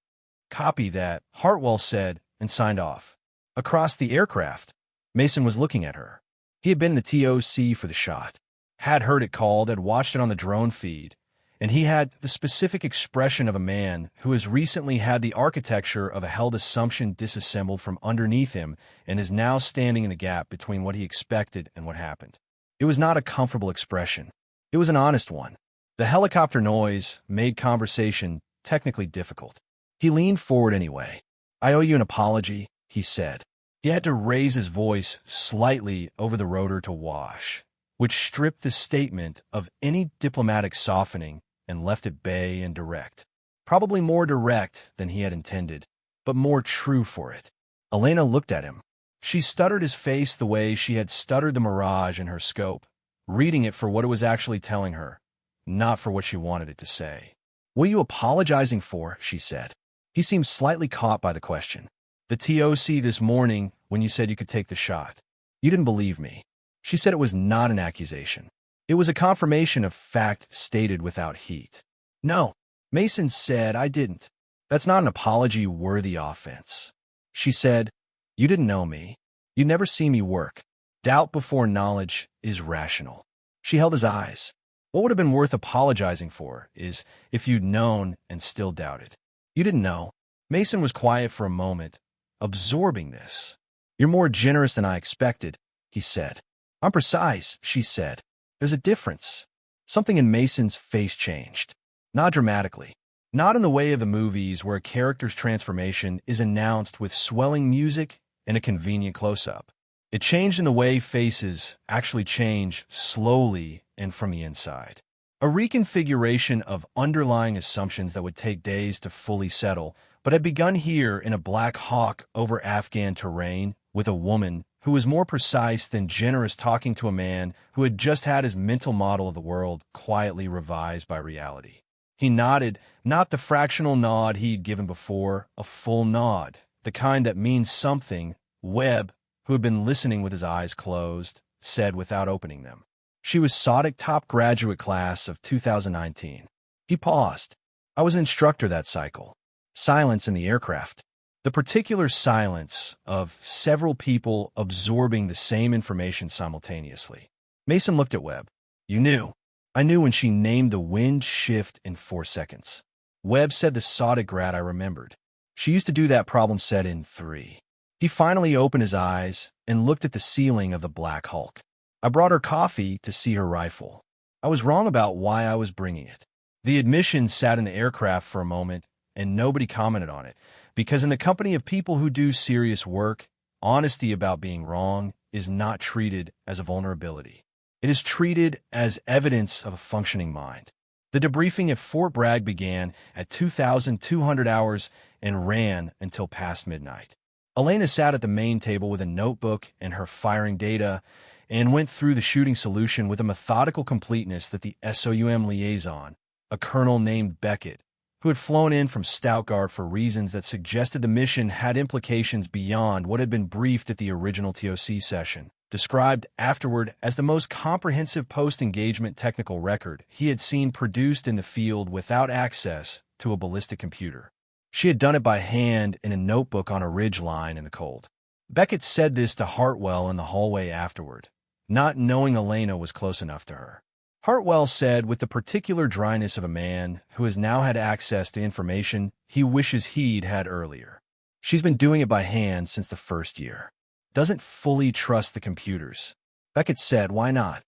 S1: Copy that, Hartwell said and signed off. Across the aircraft, Mason was looking at her. He had been in the TOC for the shot, had heard it called, had watched it on the drone feed, and he had the specific expression of a man who has recently had the architecture of a held assumption disassembled from underneath him and is now standing in the gap between what he expected and what happened. It was not a comfortable expression. It was an honest one. The helicopter noise made conversation technically difficult. He leaned forward anyway. I owe you an apology, he said. He had to raise his voice slightly over the rotor to wash, which stripped the statement of any diplomatic softening and left it bay and direct. Probably more direct than he had intended, but more true for it. Elena looked at him. She stuttered his face the way she had stuttered the mirage in her scope, reading it for what it was actually telling her, not for what she wanted it to say. What are you apologizing for? She said. He seemed slightly caught by the question. The TOC this morning when you said you could take the shot. You didn't believe me. She said it was not an accusation. It was a confirmation of fact stated without heat. No, Mason said I didn't. That's not an apology-worthy offense. She said, you didn't know me. You never see me work. Doubt before knowledge is rational. She held his eyes. What would have been worth apologizing for is if you'd known and still doubted. You didn't know. Mason was quiet for a moment, absorbing this. You're more generous than I expected, he said. I'm precise, she said. There's a difference. Something in Mason's face changed. Not dramatically. Not in the way of the movies where a character's transformation is announced with swelling music and a convenient close-up. It changed in the way faces actually change slowly and from the inside. A reconfiguration of underlying assumptions that would take days to fully settle, but had begun here in a Black Hawk over Afghan terrain with a woman who was more precise than generous, talking to a man who had just had his mental model of the world quietly revised by reality. He nodded, not the fractional nod he'd given before, a full nod, the kind that means something. Webb, who had been listening with his eyes closed, said without opening them. She was SODIC top graduate class of 2019. He paused. I was an instructor that cycle. Silence in the aircraft. The particular silence of several people absorbing the same information simultaneously. Mason looked at Webb. You knew. I knew when she named the wind shift in 4 seconds. Webb said the SODIC grad I remembered. She used to do that problem set in 3. He finally opened his eyes and looked at the ceiling of the Black Hulk. I brought her coffee to see her rifle. I was wrong about why I was bringing it. The admission sat in the aircraft for a moment, and nobody commented on it, because in the company of people who do serious work, honesty about being wrong is not treated as a vulnerability. It is treated as evidence of a functioning mind. The debriefing at Fort Bragg began at 2,200 hours and ran until past midnight. Elena sat at the main table with a notebook and her firing data and went through the shooting solution with a methodical completeness that the SOUM liaison, a colonel named Beckett, who had flown in from Stuttgart for reasons that suggested the mission had implications beyond what had been briefed at the original TOC session, described afterward as the most comprehensive post-engagement technical record he had seen produced in the field without access to a ballistic computer. She had done it by hand in a notebook on a ridge line in the cold. Beckett said this to Hartwell in the hallway afterward, not knowing Elena was close enough to her. Hartwell said with the particular dryness of a man who has now had access to information he wishes he'd had earlier. She's been doing it by hand since the first year. Doesn't fully trust the computers. Beckett said, why not?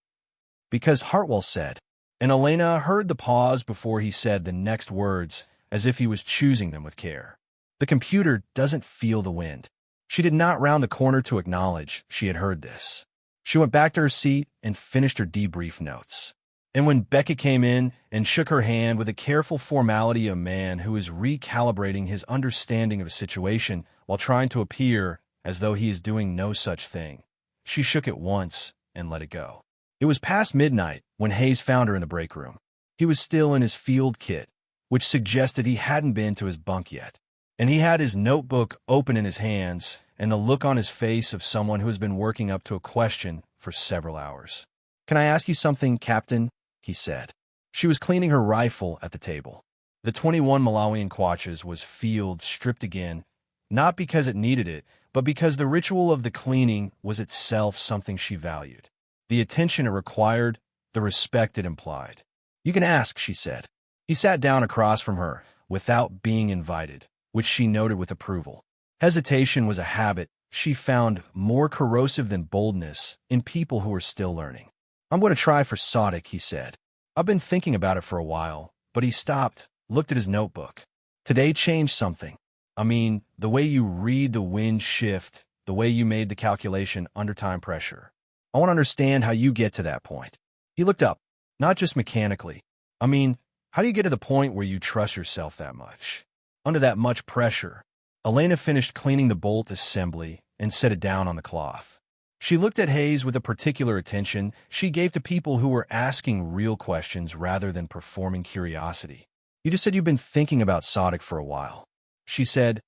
S1: Because Hartwell said, and Elena heard the pause before he said the next words, as if he was choosing them with care. The computer doesn't feel the wind. She did not round the corner to acknowledge she had heard this. She went back to her seat and finished her debrief notes. And when Beckett came in and shook her hand with the careful formality of a man who is recalibrating his understanding of a situation while trying to appear as though he is doing no such thing, she shook it once and let it go. It was past midnight when Hayes found her in the break room. He was still in his field kit, which suggested he hadn't been to his bunk yet. And he had his notebook open in his hands and the look on his face of someone who has been working up to a question for several hours. "Can I ask you something, Captain?" he said. She was cleaning her rifle at the table. The 21 Malawian kwaches was field stripped again, not because it needed it, but because the ritual of the cleaning was itself something she valued. The attention it required, the respect it implied. "You can ask," she said. He sat down across from her, without being invited, which she noted with approval. Hesitation was a habit she found more corrosive than boldness in people who were still learning. "I'm going to try for Sodic," he said. "I've been thinking about it for a while," but he stopped, looked at his notebook. "Today changed something. I mean, the way you read the wind shift, the way you made the calculation under time pressure. I want to understand how you get to that point." He looked up, not just mechanically. "I mean, how do you get to the point where you trust yourself that much? Under that much pressure?" Elena finished cleaning the bolt assembly and set it down on the cloth. She looked at Hayes with a particular attention she gave to people who were asking real questions rather than performing curiosity. "You just said you've been thinking about Sodic for a while." She said,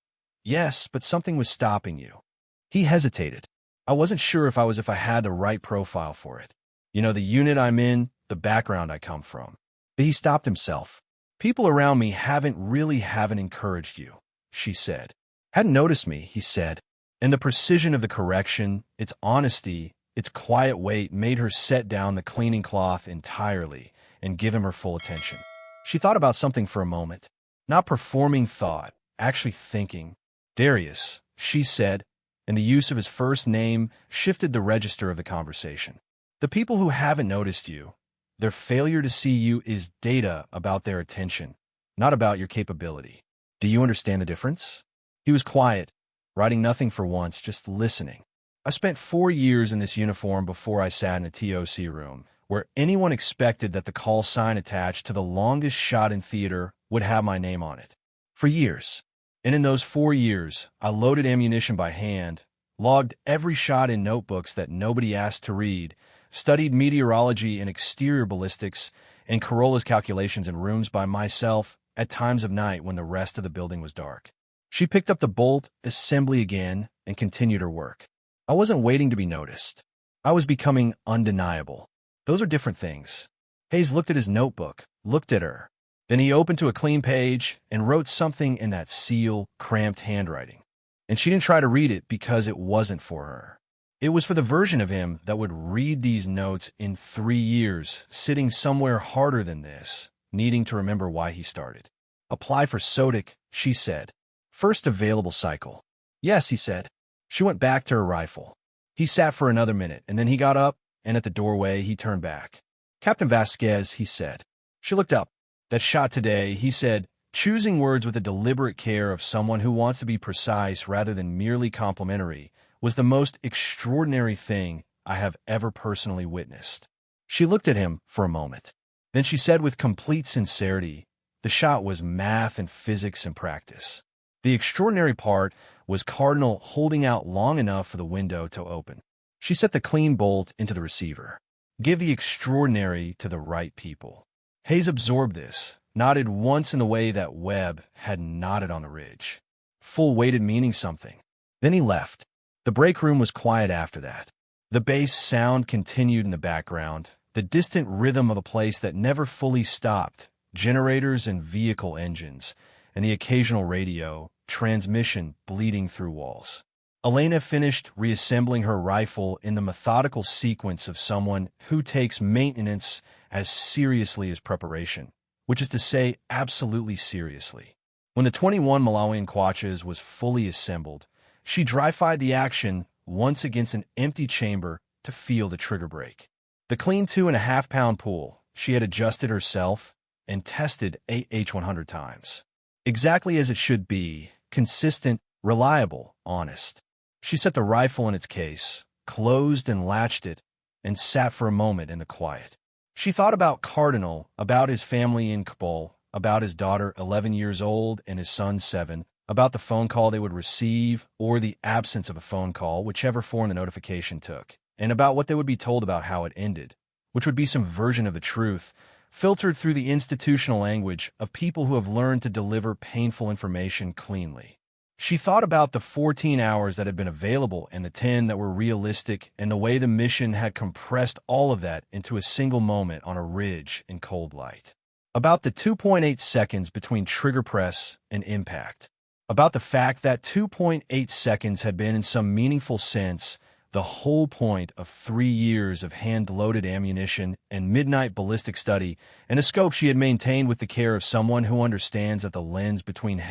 S1: "Yes, but something was stopping you." He hesitated. "I wasn't sure if I had the right profile for it. You know, the unit I'm in, the background I come from." But he stopped himself. "People around me haven't encouraged you," she said. "Hadn't noticed me," he said. And the precision of the correction, its honesty, its quiet weight made her set down the cleaning cloth entirely and give him her full attention. She thought about something for a moment. Not performing thought, actually thinking. "Darius," she said, and the use of his first name shifted the register of the conversation. "The people who haven't noticed you, their failure to see you is data about their attention, not about your capability. Do you understand the difference?" He was quiet, writing nothing for once, just listening. "I spent 4 years in this uniform before I sat in a TOC room, where anyone expected that the call sign attached to the longest shot in theater would have my name on it. For years. And in those 4 years, I loaded ammunition by hand, logged every shot in notebooks that nobody asked to read, studied meteorology and exterior ballistics, and Corolla's calculations in rooms by myself at times of night when the rest of the building was dark." She picked up the bolt assembly again and continued her work. "I wasn't waiting to be noticed. I was becoming undeniable. Those are different things." Hayes looked at his notebook, looked at her. Then he opened to a clean page and wrote something in that cramped handwriting. And she didn't try to read it because it wasn't for her. It was for the version of him that would read these notes in 3 years, sitting somewhere harder than this, needing to remember why he started. "Apply for Sodic," she said. "First available cycle." "Yes," he said. She went back to her rifle. He sat for another minute, and then he got up, and at the doorway he turned back. "Captain Vasquez," he said. She looked up. "That shot today," he said, choosing words with the deliberate care of someone who wants to be precise rather than merely complimentary, "was the most extraordinary thing I have ever personally witnessed." She looked at him for a moment. Then she said with complete sincerity, "The shot was math and physics and practice. The extraordinary part was Cardinal holding out long enough for the window to open." She set the clean bolt into the receiver. "Give the extraordinary to the right people." Hayes absorbed this, nodded once in the way that Webb had nodded on the ridge. Full-weighted meaning something. Then he left. The break room was quiet after that. The bass sound continued in the background, the distant rhythm of a place that never fully stopped, generators and vehicle engines, and the occasional radio, transmission bleeding through walls. Elena finished reassembling her rifle in the methodical sequence of someone who takes maintenance as seriously as preparation, which is to say absolutely seriously. When the 21 Malawian kwaches was fully assembled, she dry-fired the action once against an empty chamber to feel the trigger break. The clean 2.5-pound pool she had adjusted herself and tested H100 times. Exactly as it should be, consistent, reliable, honest. She set the rifle in its case, closed and latched it, and sat for a moment in the quiet. She thought about Cardinal, about his family in Kabul, about his daughter 11 years old and his son 7, about the phone call they would receive or the absence of a phone call, whichever form the notification took, and about what they would be told about how it ended, which would be some version of the truth, filtered through the institutional language of people who have learned to deliver painful information cleanly. She thought about the 14 hours that had been available and the 10 that were realistic and the way the mission had compressed all of that into a single moment on a ridge in cold light. About the 2.8 seconds between trigger press and impact. About the fact that 2.8 seconds had been, in some meaningful sense, the whole point of 3 years of hand-loaded ammunition and midnight ballistic study, and a scope she had maintained with the care of someone who understands that the lens between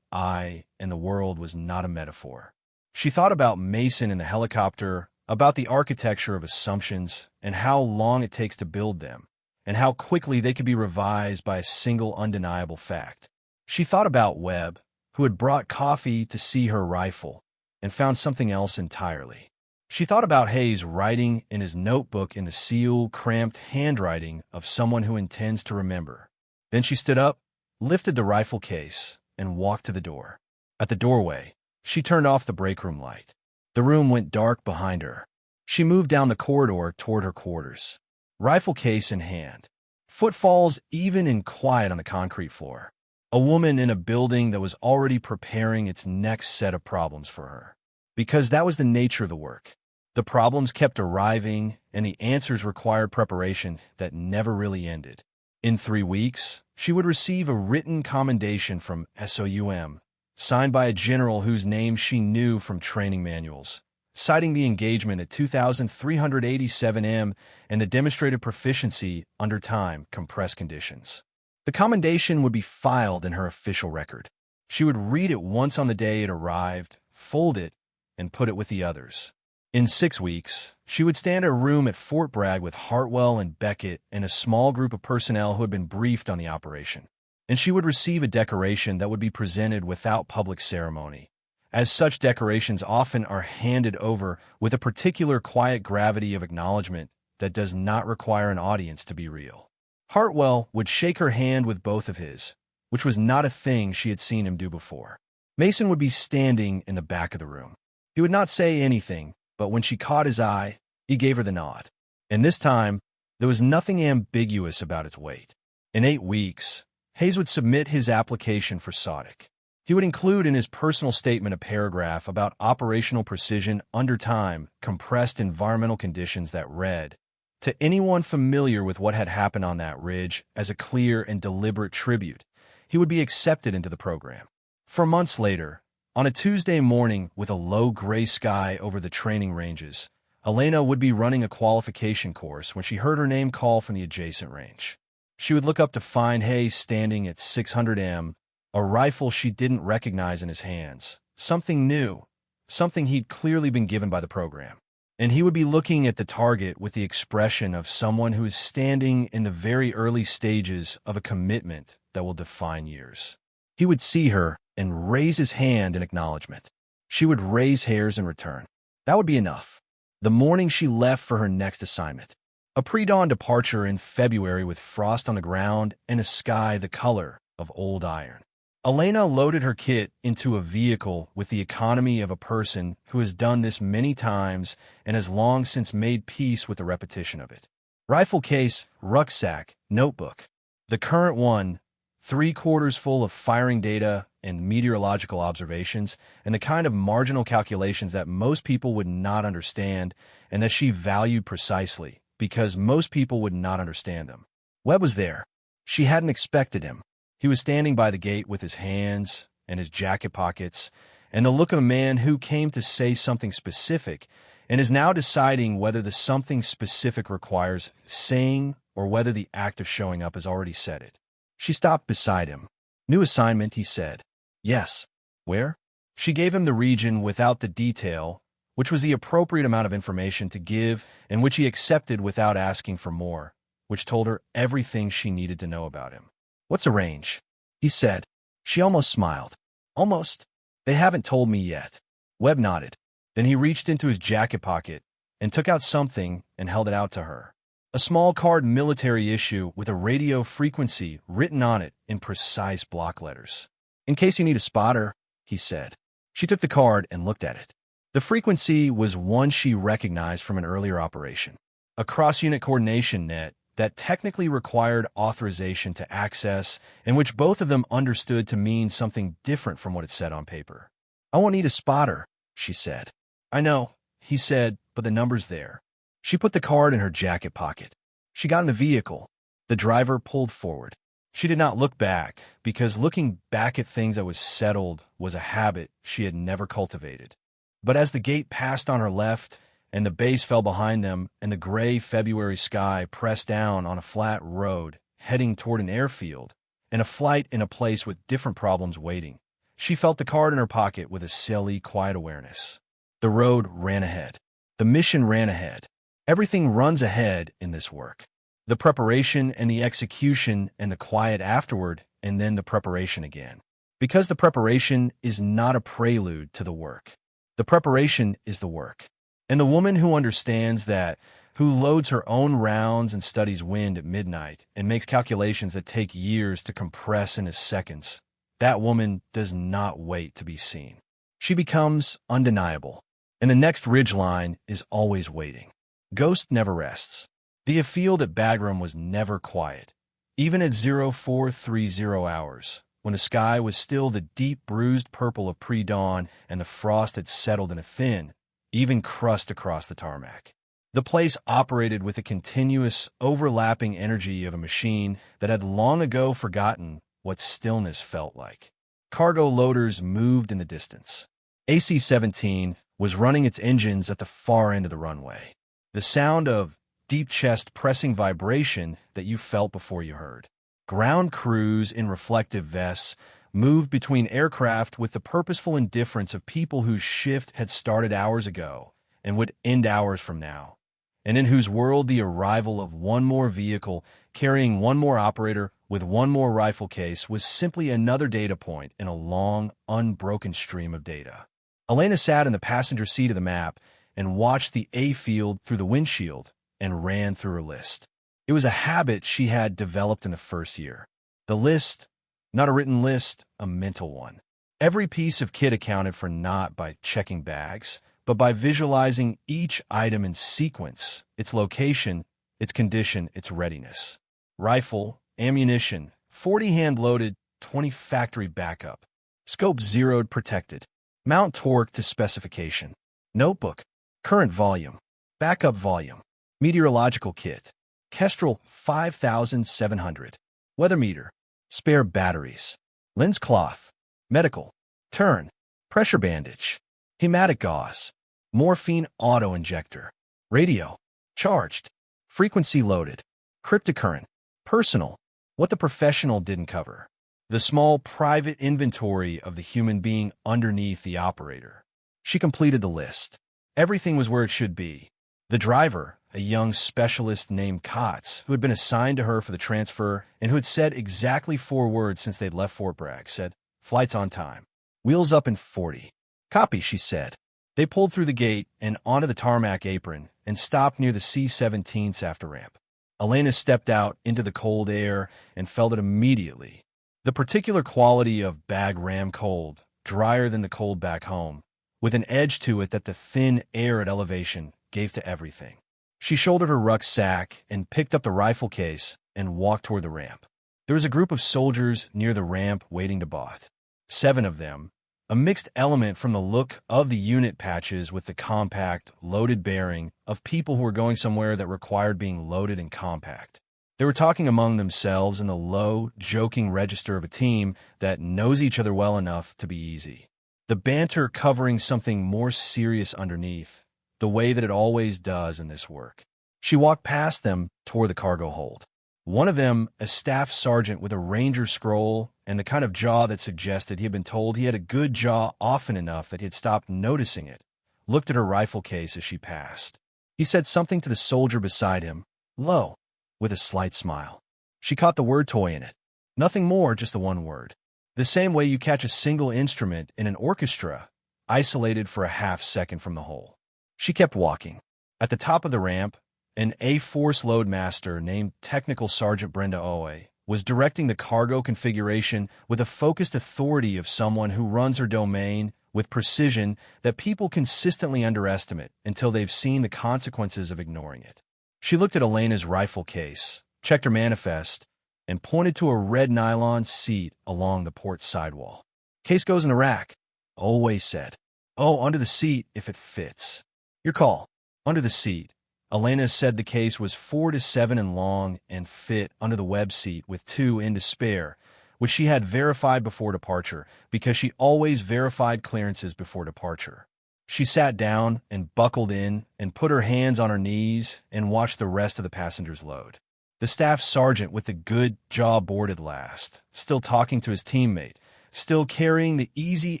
S1: I and the world was not a metaphor. She thought about Mason in the helicopter, about the architecture of assumptions, and how long it takes to build them, and how quickly they could be revised by a single undeniable fact. She thought about Webb, who had brought coffee to see her rifle, and found something else entirely. She thought about Hayes writing in his notebook in the sealed, cramped handwriting of someone who intends to remember. Then she stood up, lifted the rifle case, and walked to the door. At the doorway, she turned off the break room light. The room went dark behind her. She moved down the corridor toward her quarters, rifle case in hand. Footfalls even and quiet on the concrete floor. A woman in a building that was already preparing its next set of problems for her. Because that was the nature of the work. The problems kept arriving, and the answers required preparation that never really ended. In 3 weeks, she would receive a written commendation from SOUM, signed by a general whose name she knew from training manuals, citing the engagement at 2,387 m and the demonstrated proficiency under time compressed conditions. The commendation would be filed in her official record. She would read it once on the day it arrived, fold it, and put it with the others. In 6 weeks, she would stand in a room at Fort Bragg with Hartwell and Beckett and a small group of personnel who had been briefed on the operation, and she would receive a decoration that would be presented without public ceremony, as such decorations often are handed over with a particular quiet gravity of acknowledgement that does not require an audience to be real. Hartwell would shake her hand with both of his, which was not a thing she had seen him do before. Mason would be standing in the back of the room. He would not say anything, but when she caught his eye, he gave her the nod. And this time, there was nothing ambiguous about its weight. In 8 weeks, Hayes would submit his application for SOTIC. He would include in his personal statement a paragraph about operational precision under time, compressed environmental conditions that read, to anyone familiar with what had happened on that ridge, as a clear and deliberate tribute, he would be accepted into the program. 4 months later, on a Tuesday morning with a low gray sky over the training ranges, Elena would be running a qualification course when she heard her name call from the adjacent range. She would look up to find Hayes standing at 600 m, a rifle she didn't recognize in his hands, something new, something he'd clearly been given by the program. And he would be looking at the target with the expression of someone who is standing in the very early stages of a commitment that will define years. He would see her and raise his hand in acknowledgement. She would raise hers in return. That would be enough. The morning she left for her next assignment. A pre-dawn departure in February with frost on the ground and a sky the color of old iron. Elena loaded her kit into a vehicle with the economy of a person who has done this many times and has long since made peace with the repetition of it. Rifle case, rucksack, notebook. The current one, 3/4 full of firing data and meteorological observations, and the kind of marginal calculations that most people would not understand and that she valued precisely, because most people would not understand them. Webb was there. She hadn't expected him. He was standing by the gate with his hands and his jacket pockets, and the look of a man who came to say something specific and is now deciding whether the something specific requires saying or whether the act of showing up has already said it. She stopped beside him. New assignment, he said. Yes. Where? She gave him the region without the detail, which was the appropriate amount of information to give and which he accepted without asking for more, which told her everything she needed to know about him. "What's a range?" he said. She almost smiled. "Almost. They haven't told me yet." Webb nodded. Then he reached into his jacket pocket and took out something and held it out to her. A small card military issue with a radio frequency written on it in precise block letters. "In case you need a spotter," he said. She took the card and looked at it. The frequency was one she recognized from an earlier operation, a cross-unit coordination net that technically required authorization to access and which both of them understood to mean something different from what it said on paper. "I won't need a spotter," she said. "I know," he said, "but the number's there." She put the card in her jacket pocket. She got in the vehicle. The driver pulled forward. She did not look back, because looking back at things that was settled was a habit she had never cultivated. But as the gate passed on her left, and the base fell behind them, and the gray February sky pressed down on a flat road heading toward an airfield, and a flight in a place with different problems waiting, she felt the card in her pocket with a silly, quiet awareness. The road ran ahead. The mission ran ahead. Everything runs ahead in this work. The preparation and the execution and the quiet afterward, and then the preparation again. Because the preparation is not a prelude to the work. The preparation is the work. And the woman who understands that, who loads her own rounds and studies wind at midnight and makes calculations that take years to compress into seconds, that woman does not wait to be seen. She becomes undeniable. And the next ridgeline is always waiting. Ghost never rests. The field at Bagram was never quiet. Even at 0430 hours, when the sky was still the deep bruised purple of pre-dawn and the frost had settled in a thin, even crust across the tarmac. The place operated with a continuous, overlapping energy of a machine that had long ago forgotten what stillness felt like. Cargo loaders moved in the distance. AC-17 was running its engines at the far end of the runway. The sound of deep chest pressing vibration that you felt before you heard. Ground crews in reflective vests moved between aircraft with the purposeful indifference of people whose shift had started hours ago and would end hours from now, and in whose world the arrival of one more vehicle carrying one more operator with one more rifle case was simply another data point in a long, unbroken stream of data. Elena sat in the passenger seat of the map and watched the A field through the windshield and ran through her list. It was a habit she had developed in the first year. The list, not a written list, a mental one. Every piece of kit accounted for not by checking bags, but by visualizing each item in sequence, its location, its condition, its readiness. Rifle, ammunition, 40 hand-loaded, 20 factory backup. Scope zeroed protected. Mount torque to specification. Notebook. Current volume. Backup volume. Meteorological kit. Kestrel 5700. Weather meter. Spare batteries. Lens cloth. Medical. Turn. Pressure bandage. Hematic gauze. Morphine auto-injector. Radio. Charged. Frequency loaded. Cryptocurrent. Personal. What the professional didn't cover. The small private inventory of the human being underneath the operator. She completed the list. Everything was where it should be. The driver, a young specialist named Kotz, who had been assigned to her for the transfer and who had said exactly 4 words since they'd left Fort Bragg, said, "Flight's on time. Wheels up in 40. Copy," she said. They pulled through the gate and onto the tarmac apron and stopped near the C-17's after ramp. Elena stepped out into the cold air and felt it immediately. The particular quality of Bagram cold, drier than the cold back home, with an edge to it that the thin air at elevation gave to everything. She shouldered her rucksack and picked up the rifle case and walked toward the ramp. There was a group of soldiers near the ramp waiting to board. 7 of them, a mixed element from the look of the unit patches with the compact, loaded bearing of people who were going somewhere that required being loaded and compact. They were talking among themselves in the low, joking register of a team that knows each other well enough to be easy. The banter covering something more serious underneath, the way that it always does in this work. She walked past them toward the cargo hold. One of them, a staff sergeant with a ranger scroll and the kind of jaw that suggested he had been told he had a good jaw often enough that he had stopped noticing it, looked at her rifle case as she passed. He said something to the soldier beside him, low, with a slight smile. She caught the word toy in it. Nothing more, just the one word. The same way you catch a single instrument in an orchestra, isolated for a half-second from the whole. She kept walking. At the top of the ramp, an A-Force loadmaster named Technical Sergeant Brenda Owe was directing the cargo configuration with a focused authority of someone who runs her domain with precision that people consistently underestimate until they've seen the consequences of ignoring it. She looked at Elena's rifle case, checked her manifest, and pointed to a red nylon seat along the port sidewall. Case goes in the rack, Owe said. Oh, under the seat if it fits. Your call. Under the seat. Elena said the case was 4 to 7 in long and fit under the web seat with 2 in to spare, which she had verified before departure because she always verified clearances before departure. She sat down and buckled in and put her hands on her knees and watched the rest of the passengers load. The staff sergeant with the good jaw boarded last, still talking to his teammate, still carrying the easy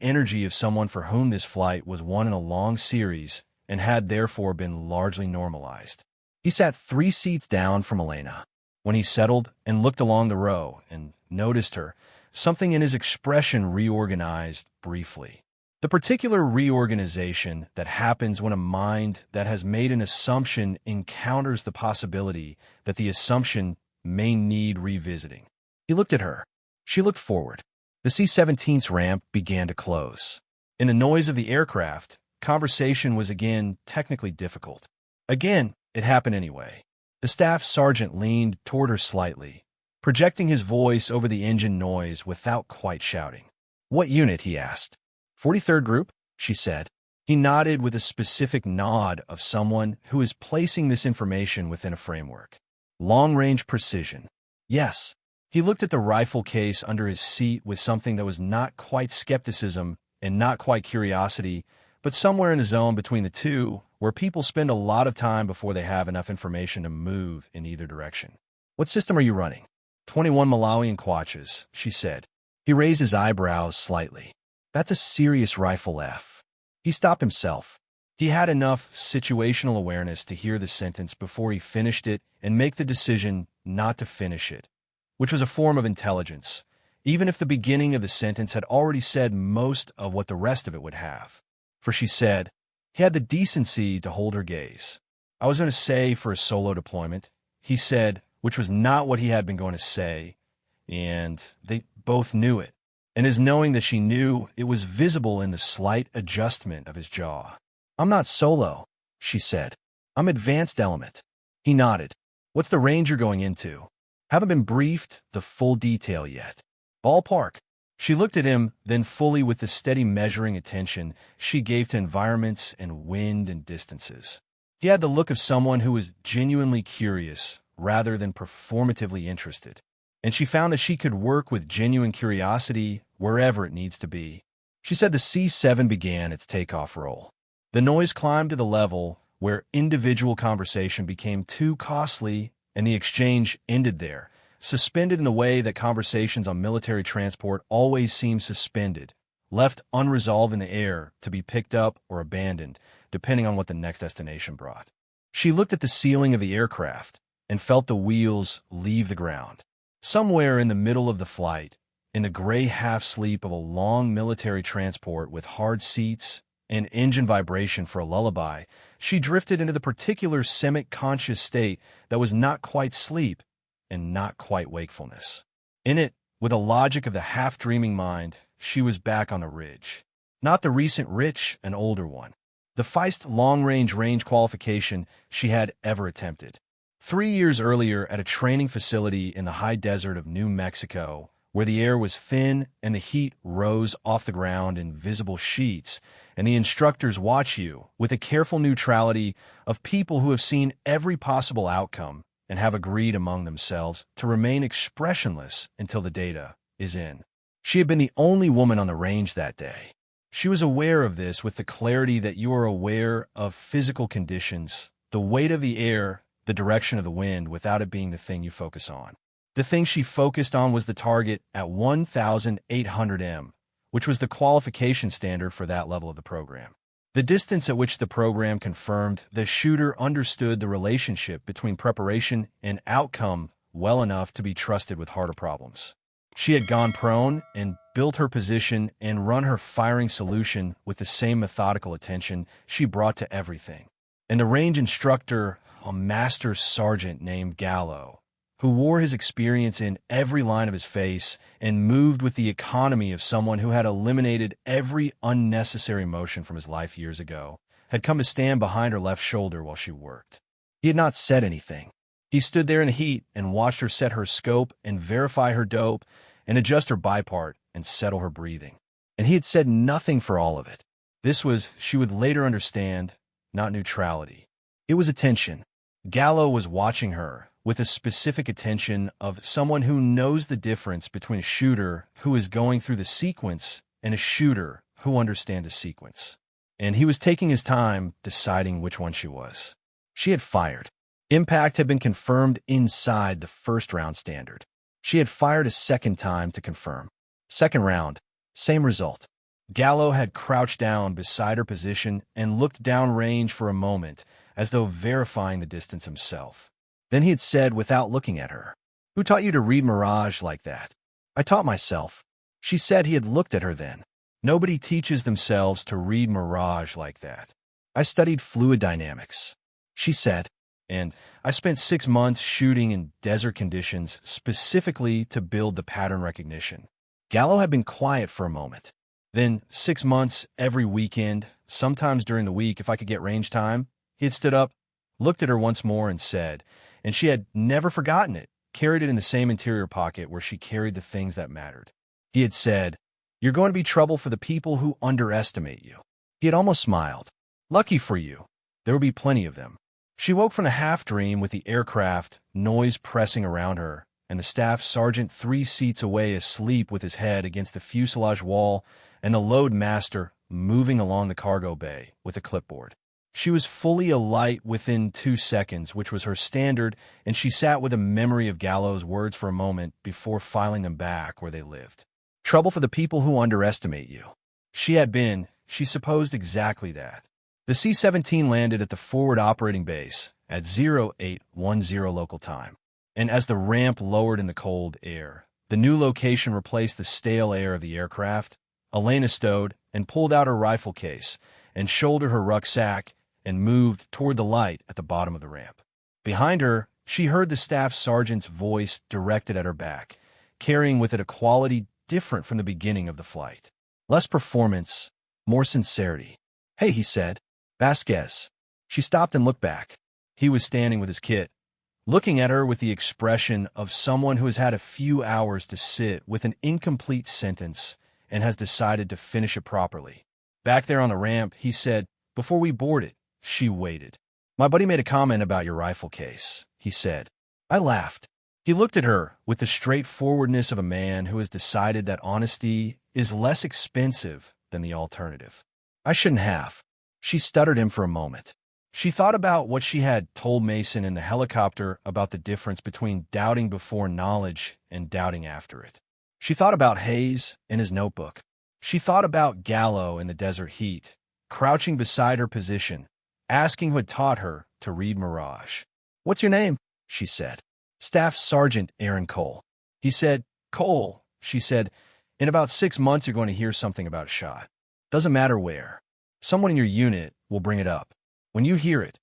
S1: energy of someone for whom this flight was one in a long series and had therefore been largely normalized. He sat 3 seats down from Elena. When he settled and looked along the row and noticed her, something in his expression reorganized briefly. The particular reorganization that happens when a mind that has made an assumption encounters the possibility that the assumption may need revisiting. He looked at her. She looked forward. The C-17's ramp began to close. In the noise of the aircraft, conversation was again technically difficult. Again, it happened anyway. The staff sergeant leaned toward her slightly, projecting his voice over the engine noise without quite shouting. What unit? He asked. 43rd Group, she said. He nodded with a specific nod of someone who is placing this information within a framework. Long-range precision. Yes. He looked at the rifle case under his seat with something that was not quite skepticism and not quite curiosity, but somewhere in the zone between the two, where people spend a lot of time before they have enough information to move in either direction. What system are you running? 21 Malawian Quatches, she said. He raised his eyebrows slightly. That's a serious rifle F. He stopped himself. He had enough situational awareness to hear the sentence before he finished it and make the decision not to finish it, which was a form of intelligence, even if the beginning of the sentence had already said most of what the rest of it would have. For she said, he had the decency to hold her gaze. I was going to say for a solo deployment, he said, which was not what he had been going to say, and they both knew it. And his knowing that she knew, it was visible in the slight adjustment of his jaw. I'm not solo, she said. I'm advanced element. He nodded. What's the range you're going into? Haven't been briefed the full detail yet. Ballpark. She looked at him, then fully with the steady measuring attention she gave to environments and wind and distances. He had the look of someone who was genuinely curious rather than performatively interested, and she found that she could work with genuine curiosity wherever it needs to be. She said the C-7 began its takeoff roll. The noise climbed to the level where individual conversation became too costly, and the exchange ended there, suspended in the way that conversations on military transport always seem suspended, left unresolved in the air to be picked up or abandoned, depending on what the next destination brought. She looked at the ceiling of the aircraft and felt the wheels leave the ground. Somewhere in the middle of the flight, in the gray half-sleep of a long military transport with hard seats and engine vibration for a lullaby, she drifted into the particular semi-conscious state that was not quite sleep and not quite wakefulness. In it, with a logic of the half-dreaming mind, she was back on the ridge. Not the recent rich, an older one. The feist long-range range qualification she had ever attempted. 3 years earlier at a training facility in the high desert of New Mexico, where the air was thin and the heat rose off the ground in visible sheets, and the instructors watch you with a careful neutrality of people who have seen every possible outcome and have agreed among themselves to remain expressionless until the data is in. She had been the only woman on the range that day. She was aware of this with the clarity that you are aware of physical conditions, the weight of the air, the direction of the wind, without it being the thing you focus on. The thing she focused on was the target at 1,800 m, which was the qualification standard for that level of the program. The distance at which the program confirmed the shooter understood the relationship between preparation and outcome well enough to be trusted with harder problems. She had gone prone and built her position and run her firing solution with the same methodical attention she brought to everything. And the range instructor, a master sergeant named Gallo, who wore his experience in every line of his face and moved with the economy of someone who had eliminated every unnecessary motion from his life years ago, had come to stand behind her left shoulder while she worked. He had not said anything. He stood there in the heat and watched her set her scope and verify her dope and adjust her bipod and settle her breathing. And he had said nothing for all of it. This was, she would later understand, not neutrality. It was attention. Gallo was watching her with a specific attention of someone who knows the difference between a shooter who is going through the sequence and a shooter who understands the sequence. And he was taking his time deciding which one she was. She had fired. Impact had been confirmed inside the first round standard. She had fired a second time to confirm. Second round, same result. Gallo had crouched down beside her position and looked downrange for a moment, as though verifying the distance himself. Then he had said without looking at her, "Who taught you to read mirage like that?" "I taught myself." She said he had looked at her then. "Nobody teaches themselves to read mirage like that." "I studied fluid dynamics," she said, "and I spent 6 months shooting in desert conditions specifically to build the pattern recognition." Gallo had been quiet for a moment. Then 6 months every weekend, sometimes during the week if I could get range time. He had stood up, looked at her once more and said, and she had never forgotten it, carried it in the same interior pocket where she carried the things that mattered. He had said, "You're going to be trouble for the people who underestimate you." He had almost smiled. "Lucky for you. There will be plenty of them." She woke from the half-dream with the aircraft, noise pressing around her, and the staff sergeant 3 seats away asleep with his head against the fuselage wall, and the load master moving along the cargo bay with a clipboard. She was fully alight within 2 seconds, which was her standard, and she sat with a memory of Gallo's words for a moment before filing them back where they lived. Trouble for the people who underestimate you. She had been, she supposed, exactly that. The C-17 landed at the forward operating base at 0810 local time, and as the ramp lowered in the cold air, the new location replaced the stale air of the aircraft. Elena stowed and pulled out her rifle case and shouldered her rucksack and moved toward the light at the bottom of the ramp. Behind her, she heard the staff sergeant's voice directed at her back, carrying with it a quality different from the beginning of the flight. Less performance, more sincerity. "Hey," he said. "Vasquez." She stopped and looked back. He was standing with his kit, looking at her with the expression of someone who has had a few hours to sit with an incomplete sentence and has decided to finish it properly. Back there on the ramp, he said, "Before we board it." She waited. "My buddy made a comment about your rifle case," he said. I laughed. He looked at her with the straightforwardness of a man who has decided that honesty is less expensive than the alternative. "I shouldn't have." She stuttered him for a moment. She thought about what she had told Mason in the helicopter about the difference between doubting before knowledge and doubting after it. She thought about Hayes and his notebook. She thought about Gallo in the desert heat, crouching beside her position, asking who had taught her to read mirage. "What's your name?" she said. "Staff Sergeant Aaron Cole." He said, "Cole," she said, "in about 6 months you're going to hear something about a shot. Doesn't matter where. Someone in your unit will bring it up. When you hear it,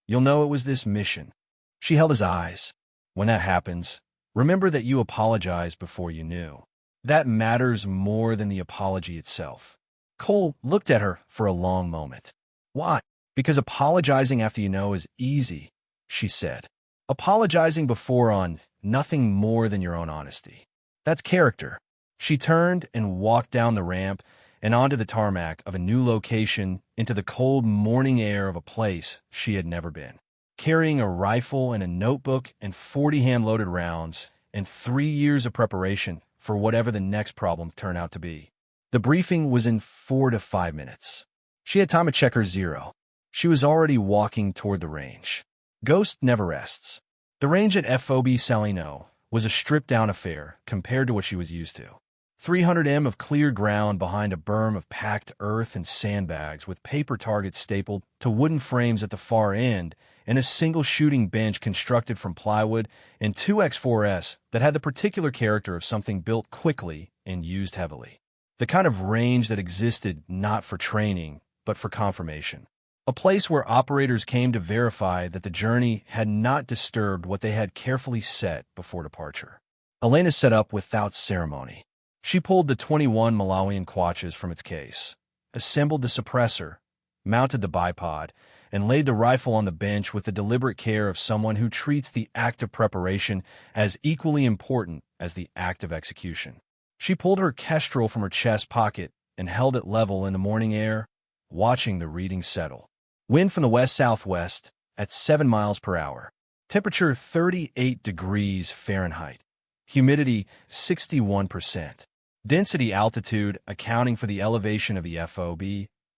S1: you'll know it was this mission." She held his eyes. "When that happens, remember that you apologized before you knew. That matters more than the apology itself." Cole looked at her for a long moment. "Why?" "Because apologizing after you know is easy," she said. "Apologizing before on nothing more than your own honesty. That's character." She turned and walked down the ramp and onto the tarmac of a new location into the cold morning air of a place she had never been, carrying a rifle and a notebook and 40 hand-loaded rounds and 3 years of preparation for whatever the next problem turned out to be. The briefing was in 4 to 5 minutes. She had time to check her zero. She was already walking toward the range. Ghost never rests. The range at FOB Salino was a stripped-down affair compared to what she was used to. 300 m of clear ground behind a berm of packed earth and sandbags with paper targets stapled to wooden frames at the far end, and a single shooting bench constructed from plywood and two X4S that had the particular character of something built quickly and used heavily. The kind of range that existed not for training, but for confirmation. A place where operators came to verify that the journey had not disturbed what they had carefully set before departure. Elena set up without ceremony. She pulled the 21 Malawian kwaches from its case, assembled the suppressor, mounted the bipod, and laid the rifle on the bench with the deliberate care of someone who treats the act of preparation as equally important as the act of execution. She pulled her kestrel from her chest pocket and held it level in the morning air, watching the reading settle. Wind from the west-southwest at 7 miles per hour. Temperature 38 degrees Fahrenheit. Humidity 61%. Density altitude, accounting for the elevation of the FOB,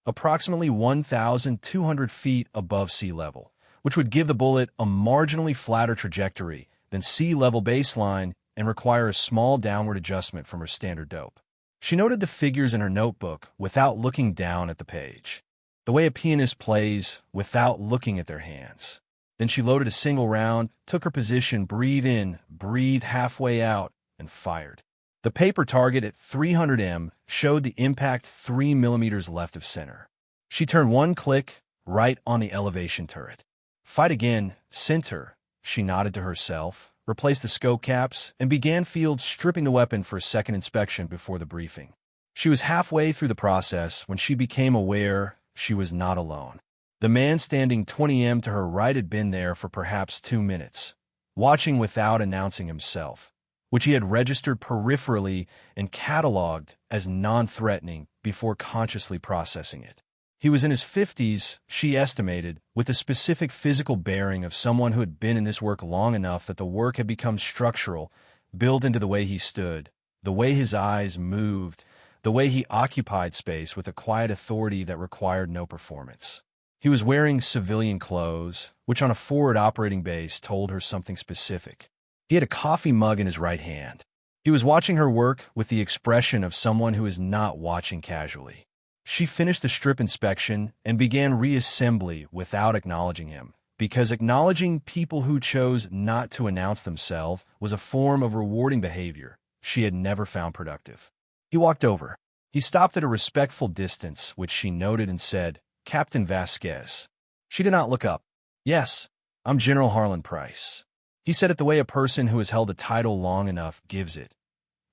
S1: approximately 1,200 feet above sea level, which would give the bullet a marginally flatter trajectory than sea level baseline and require a small downward adjustment from her standard dope. She noted the figures in her notebook without looking down at the page, the way a pianist plays without looking at their hands. Then she loaded a single round, took her position, breathed in, breathed halfway out, and fired. The paper target at 300 m showed the impact 3 millimeters left of center. She turned one click right on the elevation turret. Fight again, center, she nodded to herself, replaced the scope caps, and began field stripping the weapon for a second inspection before the briefing. She was halfway through the process when she became aware she was not alone. The man standing 20 m to her right had been there for perhaps 2 minutes, watching without announcing himself, which he had registered peripherally and cataloged as non-threatening before consciously processing it. He was in his 50s, she estimated, with a specific physical bearing of someone who had been in this work long enough that the work had become structural, built into the way he stood, the way his eyes moved, the way he occupied space with a quiet authority that required no performance. He was wearing civilian clothes, which on a forward operating base told her something specific. He had a coffee mug in his right hand. He was watching her work with the expression of someone who is not watching casually. She finished the strip inspection and began reassembly without acknowledging him, because acknowledging people who chose not to announce themselves was a form of rewarding behavior she had never found productive. He walked over. He stopped at a respectful distance, which she noted, and said, "Captain Vasquez." She did not look up. "Yes, I'm General Harlan Price." He said it the way a person who has held a title long enough gives it.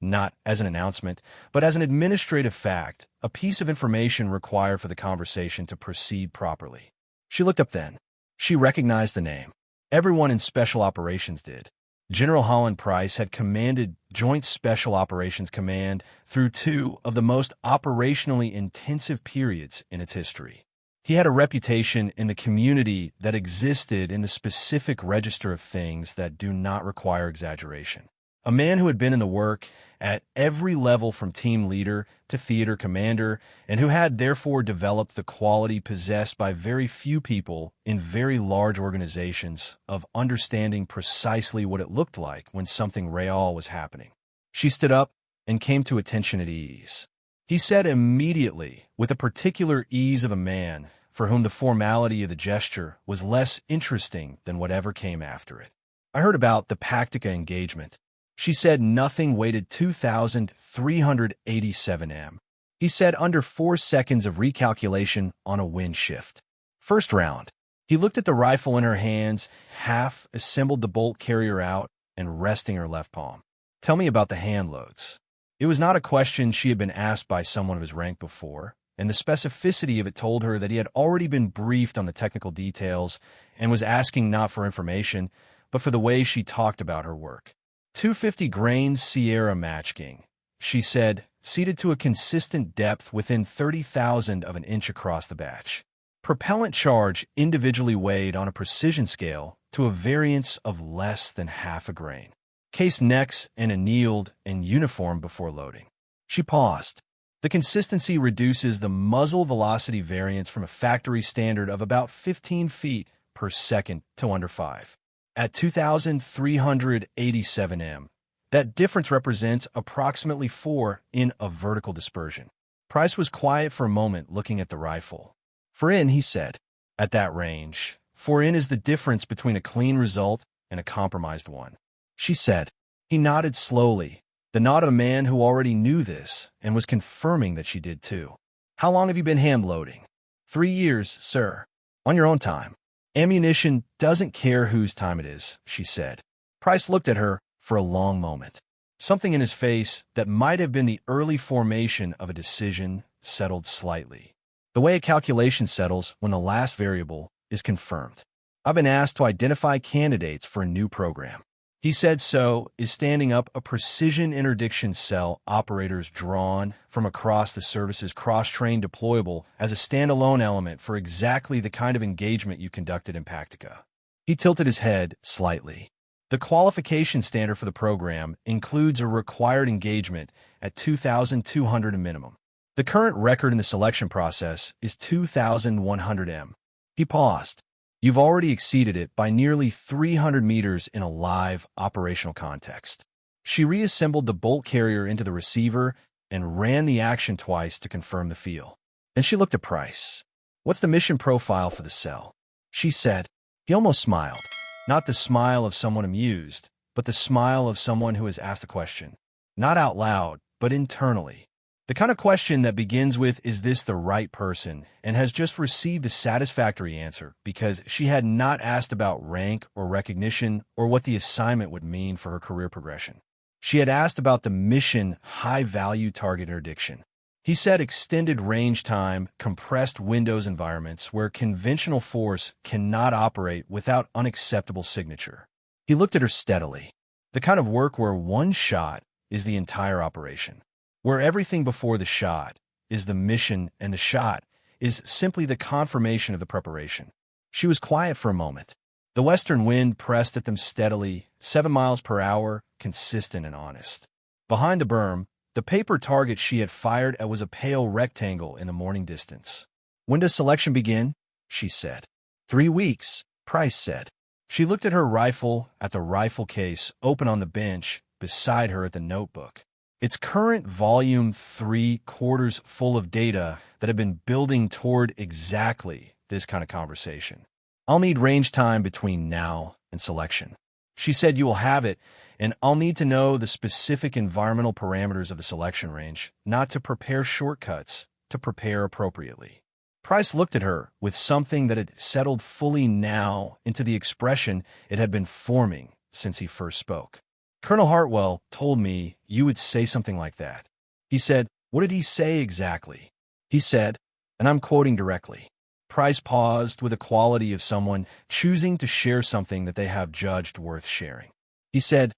S1: Not as an announcement, but as an administrative fact, a piece of information required for the conversation to proceed properly. She looked up then. She recognized the name. Everyone in Special Operations did. General Harlan Price had commanded Joint Special Operations Command through two of the most operationally intensive periods in its history. He had a reputation in the community that existed in the specific register of things that do not require exaggeration. A man who had been in the work at every level from team leader to theater commander, and who had therefore developed the quality possessed by very few people in very large organizations of understanding precisely what it looked like when something real was happening. She stood up and came to attention at ease. He said immediately, with the particular ease of a man for whom the formality of the gesture was less interesting than whatever came after it. "I heard about the Pactica engagement." She said nothing weighted 2,387 m. He said under 4 seconds of recalculation on a wind shift. "First round." He looked at the rifle in her hands, half assembled the bolt carrier out, and resting her left palm. "Tell me about the hand loads." It was not a question she had been asked by someone of his rank before, and the specificity of it told her that he had already been briefed on the technical details and was asking not for information, but for the way she talked about her work. 250 grain Sierra matchking, she said, seated to a consistent depth within 30,000 of an inch across the batch. Propellant charge individually weighed on a precision scale to a variance of less than half a grain. Case necks and annealed and uniform before loading. She paused. The consistency reduces the muzzle velocity variance from a factory standard of about 15 feet per second to under 5. At 2,387 m, That difference represents approximately 4 in of vertical dispersion. Price was quiet for a moment looking at the rifle. 4 in, he said. At that range, 4 in is the difference between a clean result and a compromised one. She said. He nodded slowly, the nod of a man who already knew this and was confirming that she did too. How long have you been hand loading? 3 years, sir. On your own time. Ammunition doesn't care whose time it is, she said. Price looked at her for a long moment. Something in his face that might have been the early formation of a decision settled slightly. The way a calculation settles when the last variable is confirmed. I've been asked to identify candidates for a new program. He said so is standing up a precision interdiction cell operators drawn from across the service's cross-train deployable as a standalone element for exactly the kind of engagement you conducted in Pactica. He tilted his head slightly. The qualification standard for the program includes a required engagement at 2,200 a minimum. The current record in the selection process is 2,100 m. He paused. You've already exceeded it by nearly 300 meters in a live operational context. She reassembled the bolt carrier into the receiver and ran the action twice to confirm the feel. Then she looked at Price. What's the mission profile for the cell? She said. He almost smiled. Not the smile of someone amused, but the smile of someone who has asked a question. Not out loud, but internally. The kind of question that begins with, is this the right person, and has just received a satisfactory answer because she had not asked about rank or recognition or what the assignment would mean for her career progression. She had asked about the mission high-value target interdiction. He said extended range time, compressed windows environments where conventional force cannot operate without unacceptable signature. He looked at her steadily. The kind of work where one shot is the entire operation. Where everything before the shot is the mission and the shot is simply the confirmation of the preparation. She was quiet for a moment. The western wind pressed at them steadily, 7 miles per hour, consistent and honest. Behind the berm, the paper target she had fired at was a pale rectangle in the morning distance. When does selection begin? She said. 3 weeks, Price said. She looked at her rifle, at the rifle case open on the bench beside her at the notebook. Its current volume 3/4 full of data that had been building toward exactly this kind of conversation. I'll need range time between now and selection. She said you will have it, and I'll need to know the specific environmental parameters of the selection range, not to prepare shortcuts, to prepare appropriately. Price looked at her with something that had settled fully now into the expression it had been forming since he first spoke. Colonel Hartwell told me you would say something like that. He said, what did he say exactly? He said, and I'm quoting directly. Price paused with the quality of someone choosing to share something that they have judged worth sharing. He said,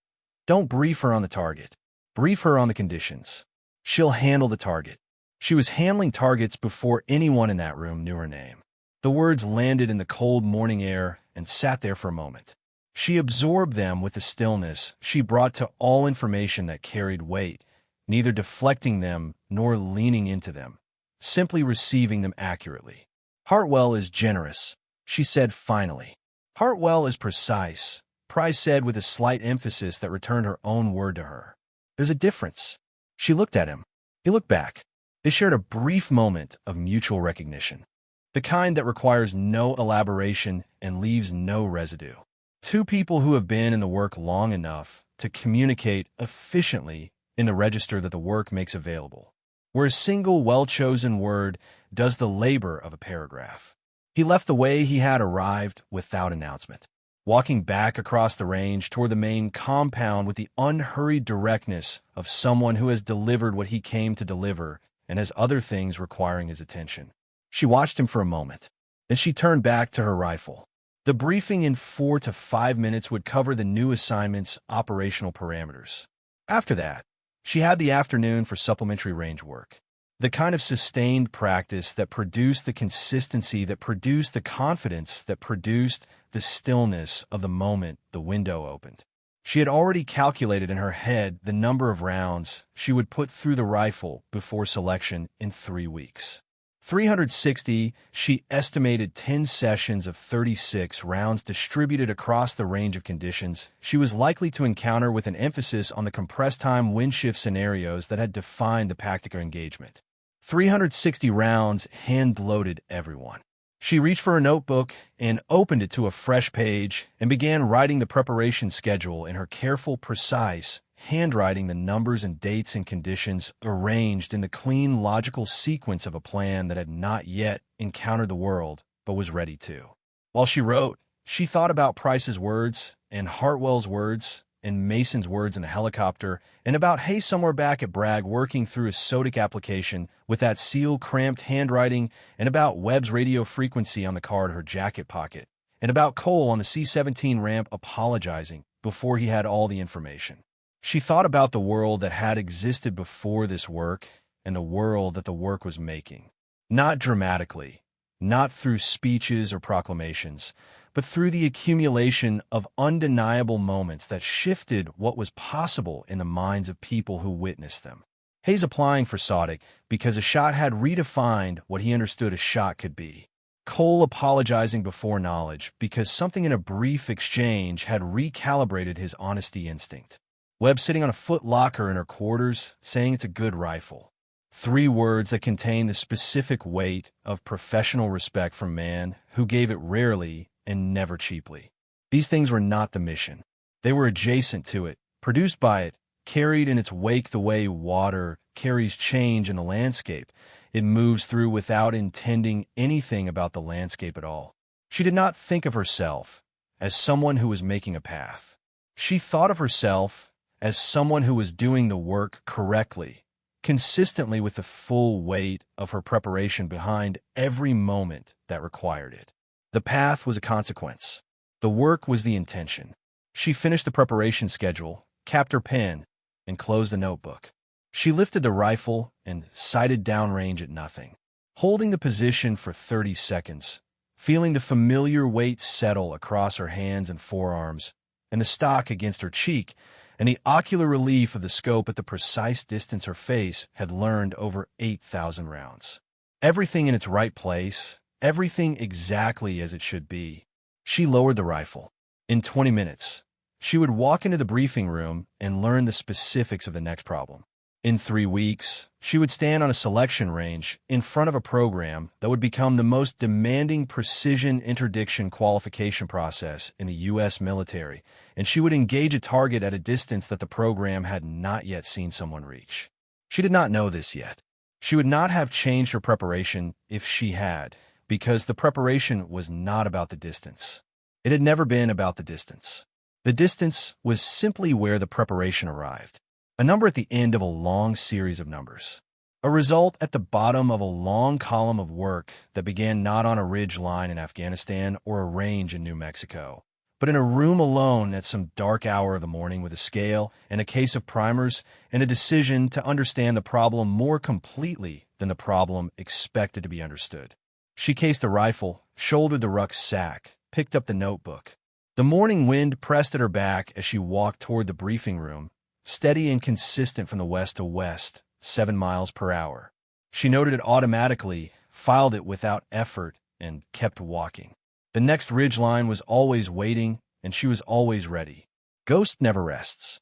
S1: don't brief her on the target. Brief her on the conditions. She'll handle the target. She was handling targets before anyone in that room knew her name. The words landed in the cold morning air and sat there for a moment. She absorbed them with the stillness she brought to all information that carried weight, neither deflecting them nor leaning into them, simply receiving them accurately. Hartwell is generous, she said finally. Hartwell is precise, Price said with a slight emphasis that returned her own word to her. There's a difference. She looked at him. He looked back. They shared a brief moment of mutual recognition, the kind that requires no elaboration and leaves no residue. Two people who have been in the work long enough to communicate efficiently in the register that the work makes available, where a single well-chosen word does the labor of a paragraph. He left the way he had arrived without announcement, walking back across the range toward the main compound with the unhurried directness of someone who has delivered what he came to deliver and has other things requiring his attention. She watched him for a moment. Then she turned back to her rifle. The briefing in 4 to 5 minutes would cover the new assignment's operational parameters. After that, she had the afternoon for supplementary range work, the kind of sustained practice that produced the consistency, that produced the confidence, that produced the stillness of the moment the window opened. She had already calculated in her head the number of rounds she would put through the rifle before selection in 3 weeks. 360, she estimated 10 sessions of 36 rounds distributed across the range of conditions she was likely to encounter, with an emphasis on the compressed time wind shift scenarios that had defined the Paktika engagement. 360 rounds hand-loaded everyone. She reached for her notebook and opened it to a fresh page and began writing the preparation schedule in her careful, precise handwriting, the numbers and dates and conditions arranged in the clean, logical sequence of a plan that had not yet encountered the world, but was ready to. While she wrote, she thought about Price's words and Hartwell's words and Mason's words in the helicopter, and about Hay somewhere back at Bragg working through his Sodic application with that seal-cramped handwriting, and about Webb's radio frequency on the card in her jacket pocket, and about Cole on the C-17 ramp apologizing before he had all the information. She thought about the world that had existed before this work and the world that the work was making. Not dramatically, not through speeches or proclamations, but through the accumulation of undeniable moments that shifted what was possible in the minds of people who witnessed them. Hayes applying for Sodic because a shot had redefined what he understood a shot could be. Cole apologizing before knowledge because something in a brief exchange had recalibrated his honesty instinct. Webb sitting on a foot locker in her quarters, saying it's a good rifle. 3 words that contain the specific weight of professional respect from man who gave it rarely and never cheaply. These things were not the mission. They were adjacent to it, produced by it, carried in its wake the way water carries change in the landscape. It moves through without intending anything about the landscape at all. She did not think of herself as someone who was making a path. She thought of herself as someone who was doing the work correctly, consistently, with the full weight of her preparation behind every moment that required it. The path was a consequence. The work was the intention. She finished the preparation schedule, capped her pen, and closed the notebook. She lifted the rifle and sighted downrange at nothing, holding the position for 30 seconds, feeling the familiar weight settle across her hands and forearms, and the stock against her cheek, and the ocular relief of the scope at the precise distance her face had learned over 8,000 rounds. Everything in its right place, everything exactly as it should be. She lowered the rifle. In 20 minutes, she would walk into the briefing room and learn the specifics of the next problem. In 3 weeks, she would stand on a selection range in front of a program that would become the most demanding precision interdiction qualification process in the U.S. military, and she would engage a target at a distance that the program had not yet seen someone reach. She did not know this yet. She would not have changed her preparation if she had, because the preparation was not about the distance. It had never been about the distance. The distance was simply where the preparation arrived. A number at the end of a long series of numbers. A result at the bottom of a long column of work that began not on a ridge line in Afghanistan or a range in New Mexico, but in a room alone at some dark hour of the morning with a scale and a case of primers and a decision to understand the problem more completely than the problem expected to be understood. She cased the rifle, shouldered the rucksack, picked up the notebook. The morning wind pressed at her back as she walked toward the briefing room, steady and consistent from the west to west, 7 miles per hour. She noted it automatically, filed it without effort, and kept walking. The next ridge line was always waiting, and she was always ready. Ghost never rests.